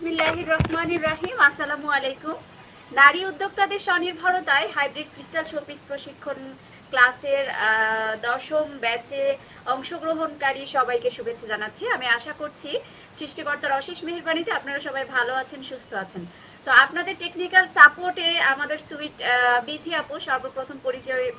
বিসমিল্লাহির রহমানির রহিম। আসসালামু আলাইকুম। নারী উদ্যোক্তাদের স্বনির্ভরতায় হাইব্রিড ক্রিস্টাল শোপিস প্রশিক্ষণ ক্লাসের 10ম ব্যাচে অংশগ্রহণকারী সবাইকে শুভেচ্ছা জানাচ্ছি। আমি আশা করছি সৃষ্টিকর্তার অশেষ মেহেরবানিতে আপনারা সবাই ভালো আছেন, সুস্থ আছেন। তো আপনাদের টেকনিক্যাল সাপোর্টে আমাদের সুইট বিথি আপু সর্বপ্রথম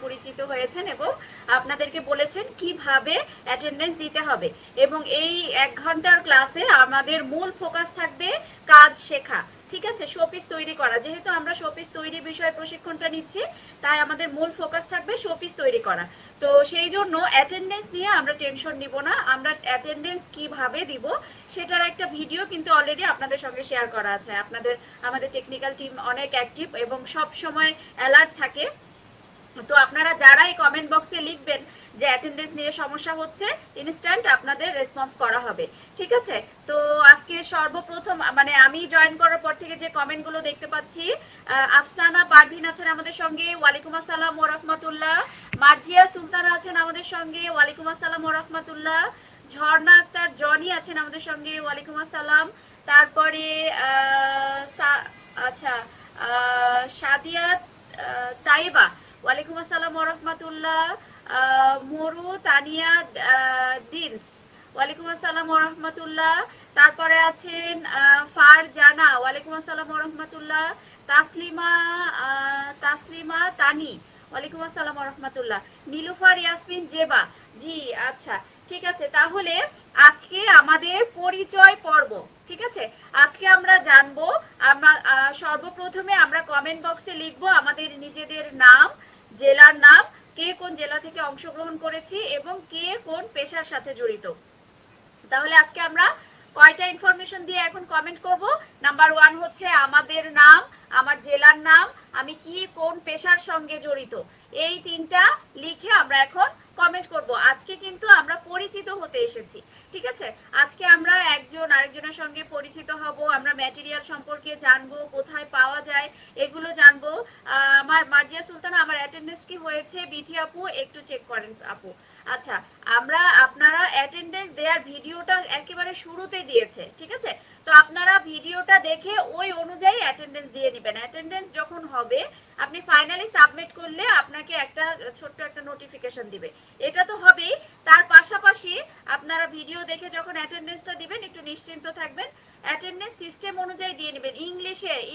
পরিচিত হয়েছেন এবং আপনাদেরকে বলেছেন কিভাবে অ্যাটেন্ডেন্স দিতে হবে। এবং এই 1 ঘন্টার ক্লাসে আমাদের মূল ফোকাস থাকবে কাজ শেখা, ঠিক আছে, শোপিস তৈরি করা। যেহেতু আমরা শোপিস তৈরি বিষয়ে প্রশিক্ষণটা নিচ্ছি, তাই আমাদের মূল ফোকাস থাকবে শোপিস তৈরি করা। তো সেই জন্য অ্যাটেন্ডেন্স নিয়ে আমরা টেনশন নিব না। আমরা অ্যাটেন্ডেন্স কিভাবে দিব সেটার একটা ভিডিও কিন্তু অলরেডি আপনাদের সঙ্গে শেয়ার করা আছে। আমাদের টেকনিক্যাল টিম অনেক অ্যাক্টিভ এবং সব সময় অ্যালার্ট থাকে। তো আপনারা যারা এই কমেন্ট বক্সে লিখবেন যে অ্যাটেন্ডেন্স নিয়ে সমস্যা হচ্ছে, ইনস্ট্যান্ট আপনাদের রেসপন্স করা হবে, ঠিক আছে। তো আজকে সর্বপ্রথম মানে আমি জয়েন করার পর থেকে যে কমেন্টগুলো দেখতে পাচ্ছি, আফসানা পারভিন আছেন আমাদের সঙ্গে, ওয়ালাইকুম আসসালাম ওয়া রাহমাতুল্লাহ। মার্জিয়া সুলতানা আছেন আমাদের সঙ্গে, ওয়ালাইকুম আসসালাম ওয়া রাহমাতুল্লাহ। ঝর্ণা আক্তার জনি আছেন আমাদের সঙ্গে, ওয়ালাইকুম আসসালাম। তারপরে আচ্ছা সাদিয়া তাইবা, ওয়ালাইকুম আসসালাম ওয়া রাহমাতুল্লাহ। মরু তানিয়া দিলস, ওয়ালাইকুম আসসালাম ওয়া রাহমাতুল্লাহ। তারপরে আছেন ফারজানা, ওয়ালাইকুম আসসালাম ওয়া রাহমাতুল্লাহ। তাসলিমা তানি, ওয়ালাইকুম আসসালাম ওয়া রাহমাতুল্লাহ। নীলুফার ইয়াসমিন জেবা, জি আচ্ছা ঠিক আছে। তাহলে আজকে আমাদের পরিচয় পর্ব, ঠিক আছে। আজকে আমরা জানবো, আমরা সর্বপ্রথমে আমরা কমেন্ট বক্সে লিখবো আমাদের নিজেদের নাম, জেলার নাম, কে কোন জেলা থেকে অংশগ্রহণ করেছি এবং কে কোন পেশার সাথে জড়িত। তাহলে আজকে আমরা কয়টা ইনফরমেশন দিয়ে এখন কমেন্ট করব। নাম্বার 1 হচ্ছে আমাদের নাম, আমার জেলার নাম, আমি কি কোন পেশার সঙ্গে জড়িত, এই 3টা লিখে আমরা এখন কমেন্ট করব। আজকে কিন্তু আমরা পরিচিত হতে এসেছি, ঠিক আছে। আজকে আমরা একজন আরেকজনের সঙ্গে পরিচিত হব, আমরা ম্যাটেরিয়াল সম্পর্কে জানবো, কোথায় পাওয়া যায় এগুলো জানবো। আমার মার্জিয়া সুলতানা, আমার অ্যাটেন্ডেন্স কি হয়েছে বিথি আপু একটু চেক করেন আপু। আচ্ছা, আপনারা অ্যাটেন্ডেন্স দেওয়ার ভিডিওটা একেবারে শুরুতে দিয়েছে, ঠিক আছে। তো আপনারা ভিডিওটা দেখে ওই অনুযায়ী অ্যাটেন্ডেন্স দিয়ে নেবেন। অ্যাটেন্ডেন্স যখন হবে, আপনি ফাইনালি সাবমিট করলে আপনাকে একটা ছোট্ট একটা নোটিফিকেশন দিবে, এটা তো হবেই। তার পাশাপাশি আপনারা ভিডিও দেখে যখন অ্যাটেন্ডেন্সটা দিবেন, একটু নিশ্চিন্ত থাকবেন, অ্যাটেন্ডেন্স সিস্টেম অনুযায়ী দিয়ে নেবেন।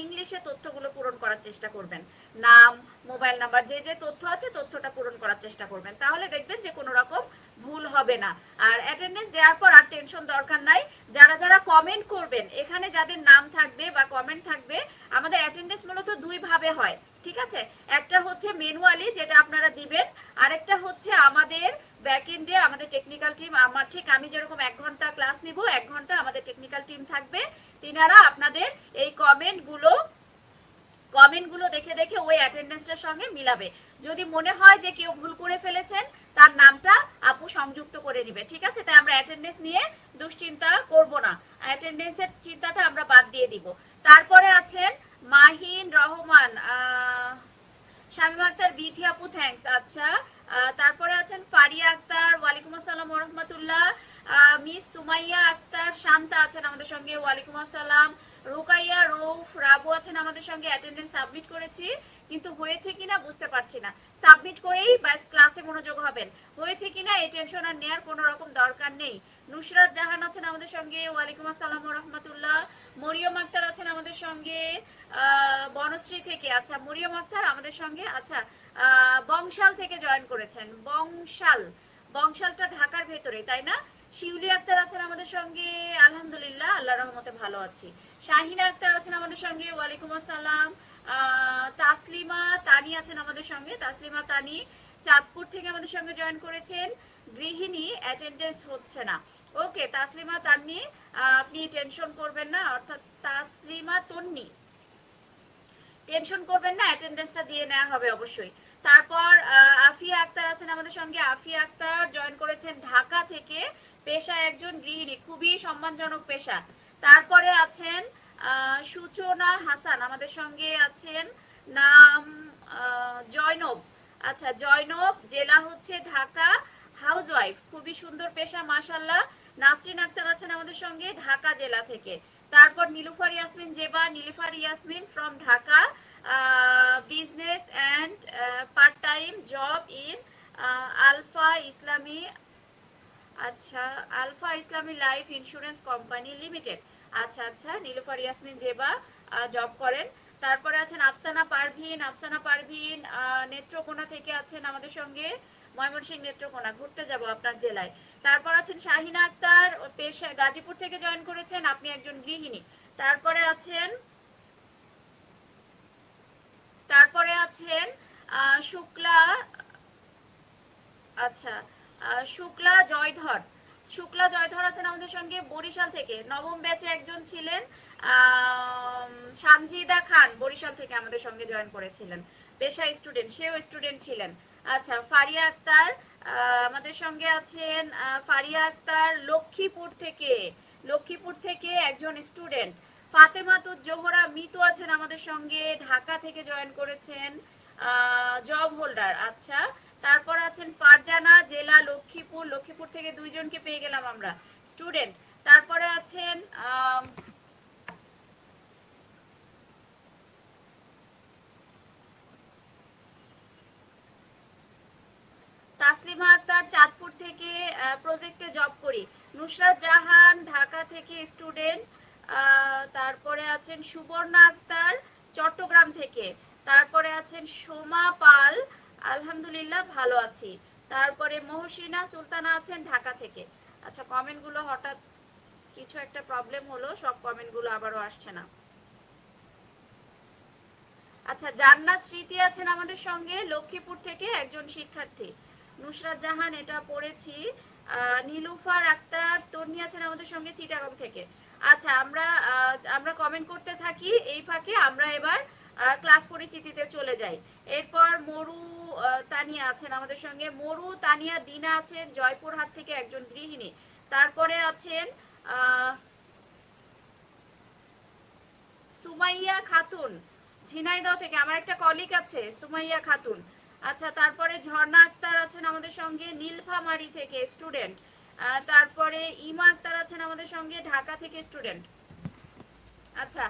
ইংলিশে তথ্যগুলো পূরণ করার চেষ্টা করবেন, নাম, মোবাইল নাম্বার, যে যে তথ্য আছে তথ্যটা পূরণ করার চেষ্টা করবেন, তাহলে দেখবেন যে কোনো রকম ভুল হবে না। আর অ্যাটেন্ডেন্স দেওয়ার পর আর টেনশন দরকার নাই। যারা যারা কমেন্ট করবেন, এখানে যাদের নাম থাকবে বা কমেন্ট থাকবে, আমাদের অ্যাটেন্ডেন্স মূলত 2 ভাবে হয়, ঠিক আছে। একটা হচ্ছে ম্যানুয়ালি যেটা আপনারা দিবেন, আরেকটা হচ্ছে আমাদের ব্যাকএন্ডে আমাদের টেকনিক্যাল টিম, আমি যেরকম 1 ঘন্টা ক্লাস নিব, 1 ঘন্টা আমাদের টেকনিক্যাল টিম থাকবে, তিনারা আপনাদের এই কমেন্টগুলো দেখে দেখে ওই অ্যাটেন্ডেন্সটার সঙ্গে মিলাবে। যদি মনে হয় যে কেউ ভুল করে ফেলেছেন, তার নামটা আপু সংযুক্ত করে নেবে, ঠিক আছে। তাই আমরা অ্যাটেন্ডেন্স নিয়ে দুশ্চিন্তা করব না, অ্যাটেন্ডেন্সের চিন্তাটা আমরা বাদ দিয়ে দিব। তারপরে আছেন মাহিন রহমান, শামিমা আক্তার, বিথি আপু থ্যাঙ্কস, আচ্ছা। তারপরে আছেন ফারিয়া আক্তার, ওয়ালাইকুম আসসালাম ওয়া রাহমাতুল্লাহ। মিস সুমাইয়া আক্তার শান্তা আছেন আমাদের সঙ্গে, ওয়ালাইকুম আসসালাম। রুকাইয়া রৌফ রাবু আছেন আমাদের সঙ্গে, অ্যাটেন্ডেন্স সাবমিট করেছি কিন্তু হয়েছে কিনা বুঝতে পারছি না। সাবমিট করেই ব্যাস ক্লাসে মনোযোগ হবেন, হয়েছে কিনা এই টেনশন আর নেয়ার কোনো রকম দরকার নেই। নুসরাত জাহান আছেন আমাদের সঙ্গে, ওয়ালাইকুম আসসালাম ওয়া রাহমাতুল্লাহ। মরিয়ম আক্তার আছেন আমাদের সঙ্গে বনশ্রী থেকে, আচ্ছা মরিয়ম আক্তার আমাদের সঙ্গে, আচ্ছা বংশাল থেকে জয়েন করেছেন। বংশালটা ঢাকার ভেতরে, তাই না? শিউলি আক্তার আছেন আমাদের সঙ্গে, আলহামদুলিল্লাহ আল্লাহর রহমতে ভালো আছি। শাহিনা আক্তার আছেন আমাদের সঙ্গে, ওয়ালাইকুম আসসালাম। তাসলিমা তানি আছেন আমাদের সঙ্গে, তাসলিমা তানি চাঁদপুর থেকে আমাদের সঙ্গে জয়েন করেছেন। গৃহিণী, অ্যাটেন্ডেন্স হচ্ছে না, ওকে তাসলিমা তানি, আপনি টেনশন করবেন না, অর্থাৎ তাসলিমা তন্নি, টেনশন করবেন না, অ্যাটেন্ডেন্সটা দিয়ে নেওয়া হবে অবশ্যই। তারপর আফিয়া আক্তার আছেন আমাদের সঙ্গে, আফিয়া আক্তার জয়েন করেছেন ঢাকা থেকে, পেশা একজন গৃহিণী, খুবই সম্মানজনক পেশা। তারপরে আছেন সূচনা হাসান আমাদের সঙ্গে আছেন, নাম জয়নব, আচ্ছা জয়নব, জেলা হচ্ছে ঢাকা, হাউসওয়াইফ, খুবই সুন্দর পেশা মাশাআল্লাহ। নাসরিন আক্তার আছেন আমাদের সঙ্গে ঢাকা জেলা থেকে, তারপর Nilufar Yasmin Zeba, Nilufar Yasmin from Dhaka, business and part time job in Alfa Islami, আচ্ছা আলফা ইসলামী লাইফ ইন্স্যুরেন্স কোম্পানি লিমিটেড। আচ্ছা আচ্ছা, নীলুফার ইয়াসমিন জেবা জব করেন। তারপরে আছেন আফসানা পারভিন, আফসানা পারভিন নেত্রকোনা থেকে আছেন আমাদের সঙ্গে, ময়মনসিংহ নেত্রকোনা, ঘুরতে যাব আপনার জেলায়। তারপর আছেন শাহিনা আক্তার, পেশা গাজীপুর থেকে জয়েন করেছেন, আপনি একজন গৃহিণী। তারপরে আছেন শুক্লা, আচ্ছা শুক্লা জয়ধর, শুক্লা জয়ধর আছেন আমাদের সঙ্গে বরিশাল থেকে, নবম ব্যাচে একজন ছিলেন সানজিদা খান, বরিশাল থেকে আমাদের সঙ্গে জয়েন করেছিলেন, পেশা স্টুডেন্ট, সেও স্টুডেন্ট ছিলেন। আচ্ছা ফারিয়া আক্তার আমাদের সঙ্গে আছেন, ফারিয়া আক্তার লক্ষ্মীপুর থেকে, লক্ষ্মীপুর থেকে একজন স্টুডেন্ট। ফাতেমাতুজ জোহরা মিতু আছেন আমাদের সঙ্গে, ঢাকা থেকে জয়েন করেছেন, জব হোল্ডার। আচ্ছা তারপর আছেন ফারজানা, জেলা লক্ষ্মীপুর, লক্ষ্মীপুর থেকে দুইজনকে পেয়ে গেলাম আমরা, স্টুডেন্ট। তারপরে আছেন তাসলিমা আক্তার চাঁদপুর থেকে, প্রজেক্টে জব করি। নুসরাত জাহান ঢাকা থেকে স্টুডেন্ট। তারপরে আছেন সুবর্ণা আক্তার চট্টগ্রাম থেকে। তারপরে আছেন সোমা পাল, আলহামদুলিল্লাহ ভালো আছি। তারপরে মহসিনা সুলতানা আছেন ঢাকা থেকে। আচ্ছা কমেন্টগুলো হঠাৎ কিছু একটা প্রবলেম হলো, সব কমেন্টগুলো আবারও আসছে না। আচ্ছা জান্নাত স্মৃতি আছেন আমাদের সঙ্গে লক্ষ্মীপুর থেকে একজন শিক্ষার্থী। নুসরাত জাহান এটা পড়েছি। নীলুফার আক্তার তন্নি আছেন আমাদের সঙ্গে চিটাগং থেকে। আচ্ছা আমরা কমেন্ট করতে থাকি, এই ফাঁকে আমরা এবার ক্লাস পরিচিতিতে চলে যাই। এরপর মরু তানিয়া আছেন আমাদের সঙ্গে, মরু তানিয়া দিনা আছেন জয়পুরহাট থেকে একজন গৃহিণী। তারপরে আছেন সুমাইয়া খাতুন ঝিনাইদহ থেকে, আমার একটা কলিগ আছে সুমাইয়া খাতুন। আচ্ছা তারপরে ঝর্ণা আক্তার আছেন আমাদের সঙ্গে নীলফামারী থেকে স্টুডেন্ট। তারপরে ইমা আক্তার আছেন আমাদের সঙ্গে ঢাকা থেকে স্টুডেন্ট। আচ্ছা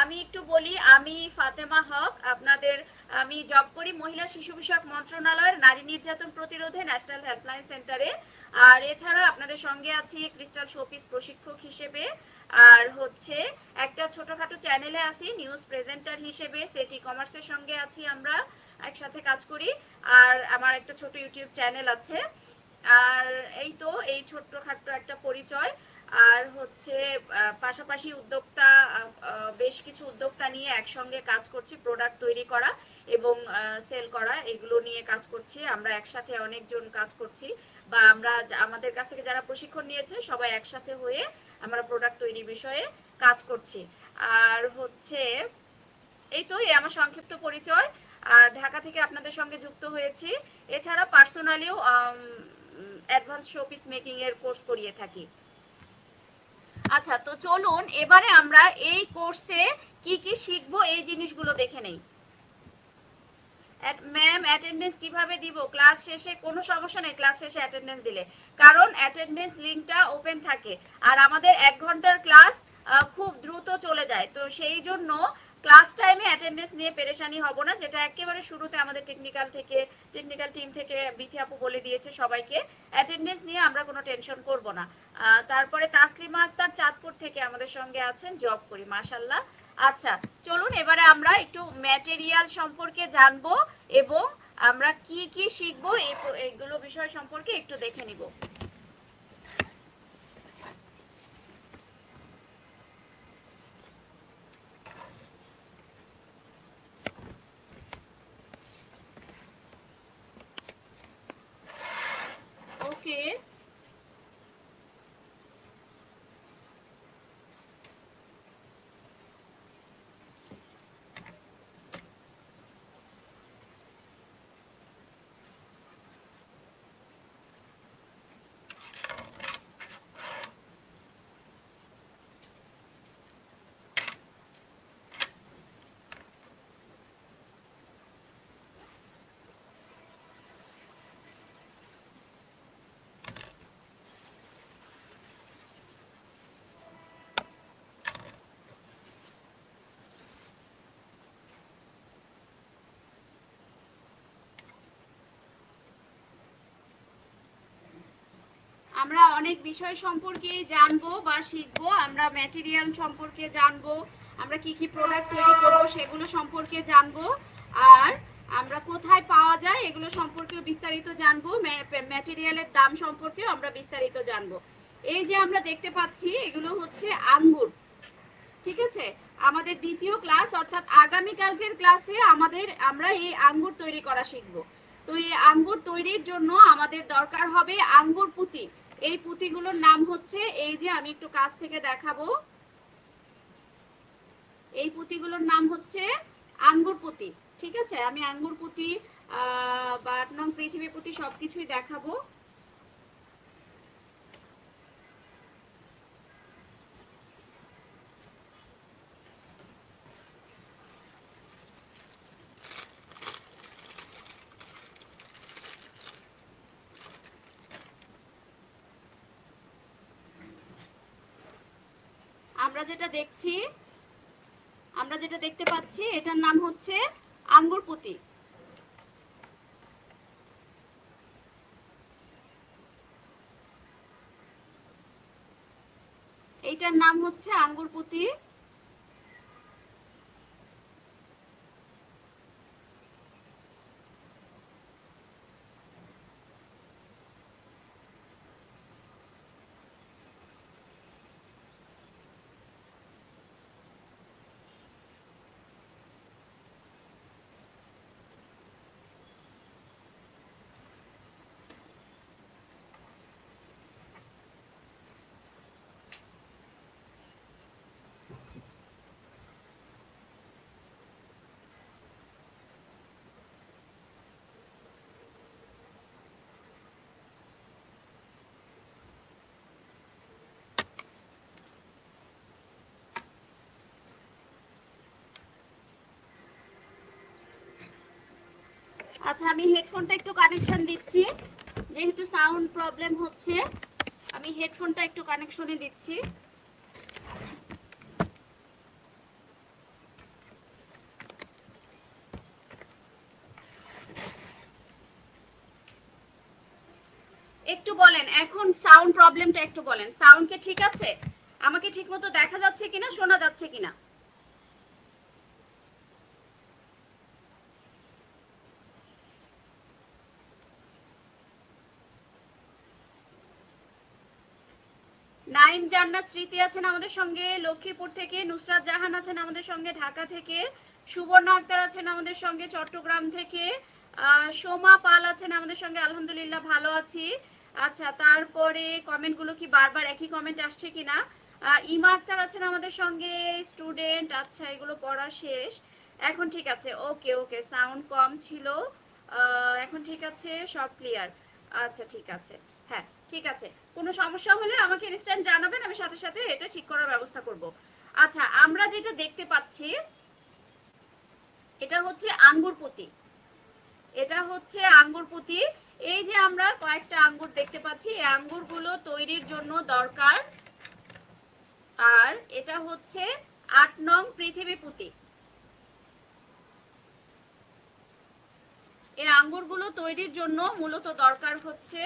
আমি একটু বলি, আমি ফাতেমা হক, আপনাদের আমি জব করি মহিলা শিশু বিষয়ক মন্ত্রণালয়ের নারী নির্যাতন প্রতিরোধে ন্যাশনাল হেল্পলাইন সেন্টারে। আর এছাড়া আপনাদের সঙ্গে আছি ক্রিস্টাল শোপিস প্রশিক্ষক হিসেবে, আর হচ্ছে একটা ছোটখাটো চ্যানেলে আছি নিউজ প্রেজেন্টার হিসেবে, সেটি কমার্সের সঙ্গে আছি, আমরা একসাথে কাজ করি। আর আমার একটা ছোট ইউটিউব চ্যানেল আছে। আর এই তো এই ছোট্টখাট্ট একটা পরিচয়। আর হচ্ছে পাশাপাশি উদ্যোক্তা, বেশ কিছু উদ্যোক্তা নিয়ে একসঙ্গে কাজ করছি, প্রোডাক্ট তৈরি করা এবং সেল করা, এগুলো নিয়ে কাজ করছি। আমরা একসাথে অনেকজন কাজ করছি, বা আমরা আমাদের কাছ থেকে যারা প্রশিক্ষণ নিয়েছে সবাই একসাথে হয়ে আমরা প্রোডাক্ট তৈরি বিষয়ে কাজ করছি। আর হচ্ছে এই তো আমার সংক্ষিপ্ত পরিচয়। আর ঢাকা থেকে আপনাদের সঙ্গে যুক্ত হয়েছি। এছাড়া পার্সোনালিও অ্যাডভান্স শোপিস মেকিং এর কোর্স করিয়ে থাকি। আচ্ছা তো চলুন এবারে আমরা এই কোর্সে কি কি শিখবো এই জিনিসগুলো দেখে নেই। ম্যাম অ্যাটেন্ডেন্স কিভাবে দিব? ক্লাস শেষে কোনো সমস্যা নেই, ক্লাস শেষে অ্যাটেন্ডেন্স দিলে, কারণ অ্যাটেন্ডেন্স লিংকটা ওপেন থাকে। আর আমাদের 1 ঘন্টার ক্লাস খুব দ্রুত চলে যায়, তো সেই জন্য ক্লাস টাইমে অ্যাটেন্ডেন্স নিয়ে পেরেশানি হব না, যেটা একেবারে শুরুতে আমাদের টেকনিক্যাল টিম থেকে বিথি আপু বলে দিয়েছে সবাইকে, অ্যাটেন্ডেন্স নিয়ে আমরা কোনো টেনশন করব না। তারপরে তাসলিমা আক্তার চাঁদপুর থেকে আমাদের সঙ্গে আছেন, জব করি, মাশাআল্লাহ। আচ্ছা চলুন এবারে আমরা একটু ম্যাটেরিয়াল সম্পর্কে জানবো এবং আমরা কি কি শিখবো এইগুলো বিষয় সম্পর্কে একটু দেখে নিব। ওকে আমরা অনেক বিষয় সম্পর্কে জানবো বা শিখবো, আমরা ম্যাটেরিয়াল সম্পর্কে জানবো, আমরা কি কি প্রোডাক্ট তৈরি করব সেগুলো সম্পর্কে জানবো, আর আমরা কোথায় পাওয়া যায় এগুলো সম্পর্কেও বিস্তারিত জানবো, ম্যাটেরিয়ালের দাম সম্পর্কেও আমরা বিস্তারিত জানবো। এই যে আমরা দেখতে পাচ্ছি এগুলো হচ্ছে আঙ্গুর, ঠিক আছে? আমাদের দ্বিতীয় ক্লাস অর্থাৎ আগামীকালকের ক্লাসে আমরা এই আঙ্গুর তৈরি করা শিখবো। তো এই আঙ্গুর তৈরির জন্য আমাদের দরকার হবে আঙ্গুর পুঁতি। এই পুঁতিগুলোর নাম হচ্ছে, এই যে আমি একটু কাছ থেকে দেখাবো, এই পুঁতিগুলোর নাম হচ্ছে আঙ্গুর পুঁতি, ঠিক আছে? আমি আঙ্গুর পুঁতি বা 8 নং পৃথিবী পুঁতি সবকিছুই দেখাবো। আমরা যেটা দেখতে পাচ্ছি এটার নাম হচ্ছে আঙ্গুর পুঁতি। এইটার নাম হচ্ছে আঙ্গুর পুঁতি। আচ্ছা, আমি হেডফোনটা একটু কানেকশন দিচ্ছি, যেহেতু সাউন্ড প্রবলেম হচ্ছে আমি হেডফোনটা একটু কানেকশনে দিচ্ছি। একটু বলেন এখন সাউন্ড প্রবলেমটা, একটু বলেন সাউন্ড কি ঠিক আছে? আমাকে ঠিকমতো দেখা যাচ্ছে কিনা, শোনা যাচ্ছে কিনা? 9 জান্নাত স্মৃতি আছেন আমাদের সঙ্গে লক্ষ্মীপুর থেকে, নুসরাত জাহান আছেন আমাদের সঙ্গে ঢাকা থেকে, সুবর্ণ আক্তার আছেন আমাদের সঙ্গে চট্টগ্রাম থেকে, সোমা পাল আছেন আমাদের সঙ্গে, আলহামদুলিল্লাহ ভালো আছি। আচ্ছা, তারপরে কমেন্টগুলো কি বারবার একই কমেন্ট আসছে কিনা? ইমা আক্তার আছেন আমাদের সঙ্গে, স্টুডেন্ট। আচ্ছা, এগুলো পড়া শেষ, এখন ঠিক আছে। ওকে ওকে, সাউন্ড কম ছিল, এখন ঠিক আছে, সব ক্লিয়ার। আচ্ছা ঠিক আছে, হ্যাঁ ঠিক আছে। কোনো সমস্যা হলে আমাকে ইনস্ট্যান্ট জানাবেন, আমি সাথে সাথে এটা ঠিক করার ব্যবস্থা করব। আচ্ছা, আমরা যেটা দেখতে পাচ্ছি এটা হচ্ছে আঙ্গুর পুঁতি, এটা হচ্ছে আঙ্গুর পুঁতি। এই যে আমরা কয়েকটা আঙ্গুর দেখতে পাচ্ছি, এই আঙ্গুরগুলো তৈরির জন্য দরকার, আর এটা হচ্ছে 8 নং পৃথিবী পুঁতি। এই আঙ্গুরগুলো তৈরির জন্য মূলত দরকার হচ্ছে,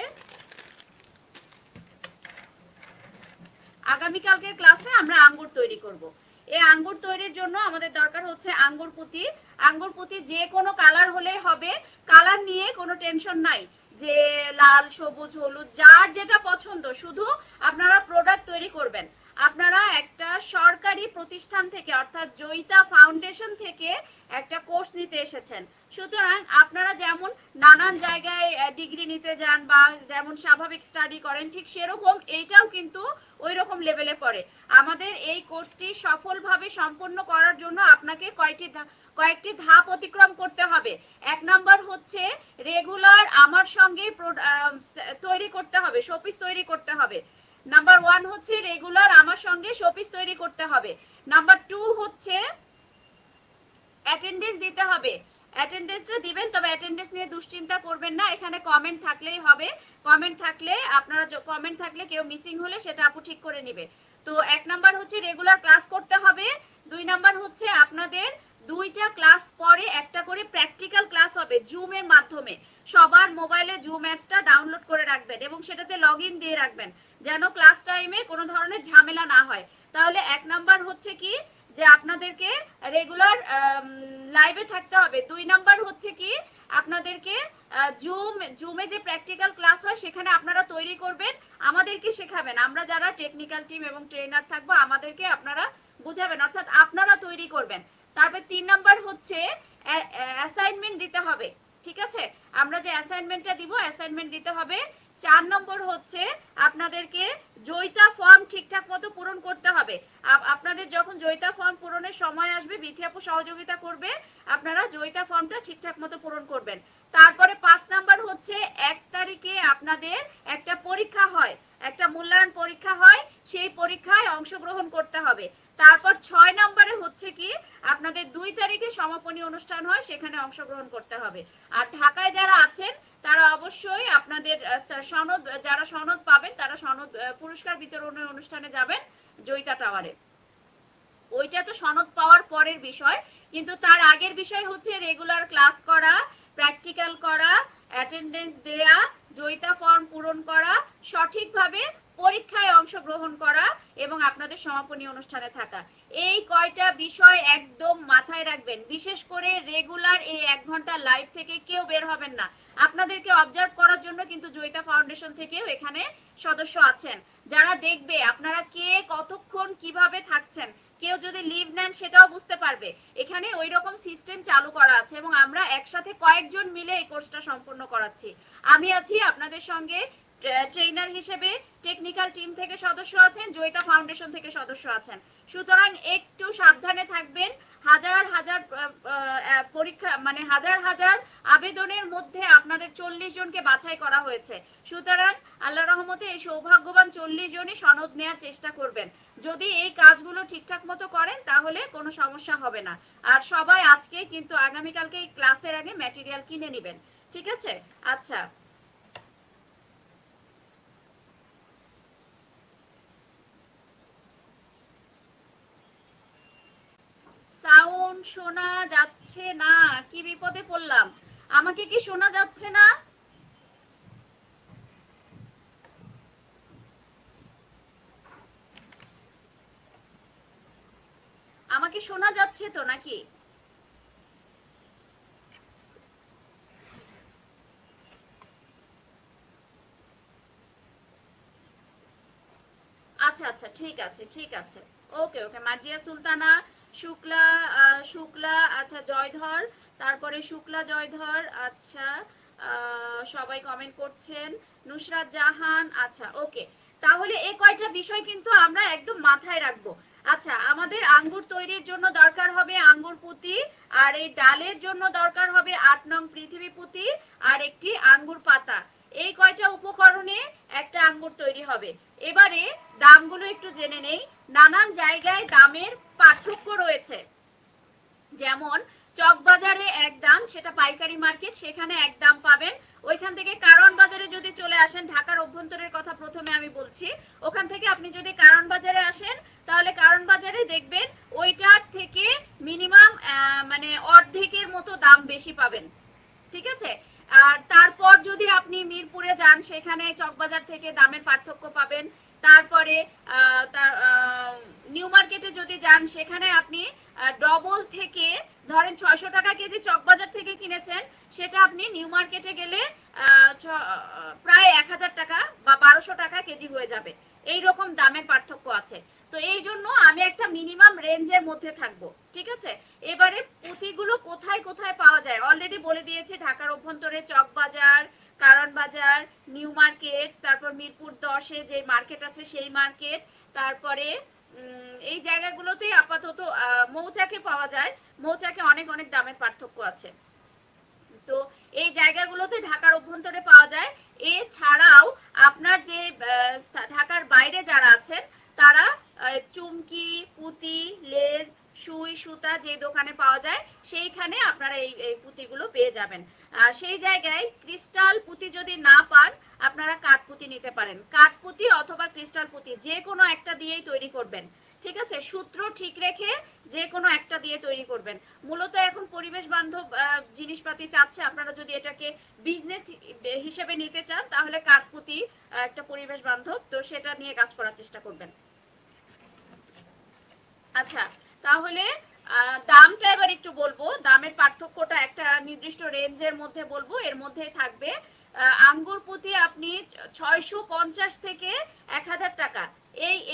আগামীকালকের ক্লাসে আমরা আঙ্গুর তৈরি করব। এই আঙ্গুর তৈরির জন্য আমাদের দরকার হচ্ছে আঙ্গুর পুঁতি। আঙ্গুর পুঁতি যে কোনো কালার হলেই হবে, কালার নিয়ে কোনো টেনশন নাই, যে লাল সবুজ হলুদ যার যেটা পছন্দ, শুধু আপনারা প্রোডাক্ট তৈরি করবেন। আপনারা একটা সরকারি প্রতিষ্ঠান থেকে অর্থাৎ জয়িতা ফাউন্ডেশন থেকে একটা কোর্স নিতে এসেছেন, সুতরাং আপনারা যেমন নানান জায়গায় ডিগ্রি নিতে যান বা যেমন স্বাভাবিক স্টাডি করেন, ঠিক সেরকম এইটাও কিন্তু ওই রকম লেভেলে পড়ে। আমাদের এই কোর্সটি সফলভাবে সম্পন্ন করার জন্য আপনাকে কয়েকটি ধাপ অতিক্রম করতে হবে। 1 নাম্বার হচ্ছে রেগুলার আমার সঙ্গে তৈরি করতে হবে, শোপিস তৈরি করতে হবে। নাম্বার 1 হচ্ছে রেগুলার আমার সঙ্গে শোপিস তৈরি করতে হবে। নাম্বার 2 হচ্ছে অ্যাটেন্ডেন্স দিতে হবে। অ্যাটেন্ডেন্সটা দিবেন, তবে অ্যাটেন্ডেন্স নিয়ে দুশ্চিন্তা করবেন না, এখানে কমেন্ট থাকলেই হবে। কমেন্ট থাকলে কমেন্ট থাকলে কেউ মিসিং হলে সেটা আপু ঠিক করে নেবে। তো 1 নাম্বার হচ্ছে রেগুলার ক্লাস করতে হবে। 2 নাম্বার হচ্ছে আপনাদের 2টা ক্লাস পরে একটা করে প্র্যাকটিক্যাল ক্লাস হবে জুমের মাধ্যমে। সবার মোবাইলে জুম অ্যাপসটা ডাউনলোড করে রাখবেন এবং সেটাতে লগইন দিয়ে রাখবেন যেন ক্লাস টাইমে কোনো ধরনের ঝামেলা না হয়। তাহলে 1 নাম্বার হচ্ছে কি যে আপনাদেরকে রেগুলার লাইভে থাকতে হবে। 2 নাম্বার হচ্ছে কি আপনাদেরকে জুমে যে প্র্যাকটিক্যাল ক্লাস হয় সেখানে আপনারা তৈরি করবেন, আমাদেরকে শেখাবেন। আমরা যারা টেকনিক্যাল টিম এবং ট্রেনার থাকবো আমাদেরকে আপনারা বুঝাবেন, অর্থাৎ আপনারা তৈরি করবেন। তারপর 3 নাম্বার হচ্ছে অ্যাসাইনমেন্ট দিতে হবে, ঠিক আছে? আমরা যে অ্যাসাইনমেন্টটা দিব অ্যাসাইনমেন্ট দিতে হবে। 4 নম্বর হচ্ছে আপনাদেরকে জয়িতা ফর্ম ঠিকঠাক মতো পূরণ করতে হবে। আপনাদের যখন জয়িতা ফর্ম পূরণের সময় আসবে বিথি আপু সহযোগিতা করবে, আপনারা জয়িতা ফর্মটা ঠিকঠাক মতো পূরণ করবেন। তারপরে 5 নাম্বার হচ্ছে 1 তারিখে আপনাদের একটা পরীক্ষা হয়, একটা মূল্যায়ন পরীক্ষা হয়, সেই পরীক্ষায় অংশগ্রহণ করতে হবে। তারপর 6 নম্বরে হচ্ছে কি আপনাদের 2 তারিখে সমাপনী অনুষ্ঠান হয়, সেখানে অংশগ্রহণ করতে হবে। আর ঢাকায় যারা আছেন তারা অবশ্যই আপনাদের সনদ, যারা সনদ পাবেন তারা সনদ পুরস্কার বিতরণের অনুষ্ঠানে যাবেন জয়িতা টাওয়ারে। ওইটা তো সনদ পাওয়ার পরের বিষয়, কিন্তু তার আগের বিষয় হচ্ছে রেগুলার ক্লাস করা, প্র্যাকটিক্যাল করা, অ্যাটেন্ডেন্স দেয়া, জয়িতা ফর্ম পূরণ করা, সঠিকভাবে পরীক্ষায় অংশগ্রহণ করা এবং আপনাদের সমাপনী অনুষ্ঠানে থাকা। এই কয়টা বিষয় একদম মাথায় রাখবেন। বিশেষ করে রেগুলার এই 1 ঘন্টা লাইভ থেকে কেউ বের হবেন না। আপনাদেরকে অবজার্ভ করার জন্য কিন্তু জয়িতা ফাউন্ডেশন থেকেও এখানে সদস্য আছেন যারা দেখবে আপনারা কে কতক্ষণ কিভাবে থাকছেন। কেউ যদি লিভ নেন সেটাও বুঝতে পারবে। এখানে ওই রকম সিস্টেম চালু করা আছে এবং আমরা একসাথে কয়েকজন মিলে এই কোর্সটা সম্পূর্ণ করাচ্ছি। আমি আছি আপনাদের সঙ্গে ট্রেনার হিসেবে, টেকনিক্যাল টিম থেকে সদস্য আছেন, জয়িতা ফাউন্ডেশন থেকে সদস্য আছেন। সুতরাং একটু সাবধানে থাকবেন। হাজার হাজার পরীক্ষা মানে হাজার হাজার আবেদনের মধ্যে আপনাদের 40 জনকে বাছাই করা হয়েছে। সুতরাং আল্লাহ রহমতে এই সৌভাগ্যবান 40 জনই সনদ নেওয়ার চেষ্টা করবেন। যদি এই কাজগুলো ঠিকঠাক মতো করেন তাহলে কোনো সমস্যা হবে না। আর সবাই আজকে কিন্তু আগামীকালকে ক্লাসের আগে ম্যাটেরিয়াল কিনে নেবেন, ঠিক আছে? আচ্ছা, সাউন্ড শোনা যাচ্ছে না, কি বিপদে পড়লাম? আমাকে কি শোনা যাচ্ছে না? আমাকে শোনা যাচ্ছে তো নাকি? আচ্ছা আচ্ছা, ঠিক আছে ঠিক আছে, ওকে ওকে। মার্জিয়া সুলতানা, শুক্লা, শুক্লা, আচ্ছা জয়ধর, তারপরে শুক্লা জয়ধর, আচ্ছা সবাই কমেন্ট করছেন। নুসরাত জাহান, আচ্ছা ওকে। তাহলে এই কয়টা বিষয় কিন্তু আমরা একদম মাথায় রাখবো। আচ্ছা, আমাদের আঙ্গুর তৈরির জন্য দরকার হবে আঙ্গুর পুঁতি, আর এই ডালের জন্য দরকার হবে 8 নং পৃথিবী পুঁতি আর একটি আঙ্গুর পাতা। এই কয়টা উপকরণে একটা আঙ্গুর তৈরি হবে। এবারে দামগুলো একটু জেনে নেই। নানান জায়গায় দামের পার্থক্য রয়েছে। যেমন চকবাজারে এক দাম, সেটা পাইকারি মার্কেট, সেখানে এক দাম পাবেন। ওইখান থেকে কারণ বাজারে যদি চলে আসেন, ঢাকার অভ্যন্তরের কথা প্রথমে আমি বলছি, ওখান থেকে আপনি যদি কারণ বাজারে আসেন তাহলে কারণ বাজারে দেখবেন ওইটার থেকে মিনিমাম মানে অর্ধেকের মতো দাম বেশি পাবেন, ঠিক আছে? আর তারপর যদি আপনি মিরপুরে যান সেখানে চকবাজার থেকে দামের পার্থক্য পাবেন। তারপরে নিউ মার্কেটে যদি যান সেখানে আপনি ডবল থেকে ধরেন 600 টাকা কেজি চকবাজার থেকে কিনেছেন, সেটা আপনি নিউ মার্কেটে গেলে প্রায় 1000 টাকা বা 1200 টাকা কেজি হয়ে যাবে। এই রকম দামের পার্থক্য আছে। তো এই জন্য আমি একটা মিনিমাম রেঞ্জের মধ্যে থাকবো, ঠিক আছে? এবারে পুঁতিগুলো কোথায় কোথায় পাওয়া যায় অলরেডি বলে দিয়েছি। ঢাকার অভ্যন্তরে চকবাজার, কারণ বাজার, নিউ মার্কেট, তারপর মিরপুর 10-এ যে মার্কেট আছে সেই মার্কেট, তারপরে এই জায়গাগুলোতেই আপাতত মৌচাকে পাওয়া যায়। মৌচাকে অনেক অনেক দামের পার্থক্য আছে। তো এই জায়গাগুলোতে ঢাকার অভ্যন্তরে পাওয়া যায়। এছাড়াও আপনার যে ঢাকার বাইরে যারা আছেন তারা চুমকি, পুঁতি, লেজ, সুই, সুতা যে দোকানে পাওয়া যায় সেইখানে আপনারা এই পুঁতিগুলো পেয়ে যাবেন। সেই জায়গায় ক্রিস্টাল পুঁতি যদি না পান আপনারা কাঠ পুঁতি নিতে পারেন। কাঠ পুঁতি অথবা ক্রিস্টাল পুঁতি যে কোনো একটা দিয়েই তৈরি করবেন। ঠিক আছে, সূত্র ঠিক রেখে যে কোনো একটা দিয়ে তৈরি করবেন। মূলত এখন পরিবেশ বান্ধব জিনিসপাতি চাচ্ছে, আপনারা যদি এটাকে বিজনেস হিসেবে নিতে চান তাহলে কাঠপুতি একটা পরিবেশ বান্ধব, তো সেটা নিয়ে কাজ করার চেষ্টা করবেন। আচ্ছা, তাহলে দামটা এবার একটু বলবো। দামের পার্থক্যটা একটা নির্দিষ্ট রেঞ্জের মধ্যে বলবো, এর মধ্যেই থাকবে। আঙ্গুর প্রতি আপনি 650 থেকে 1000 টাকা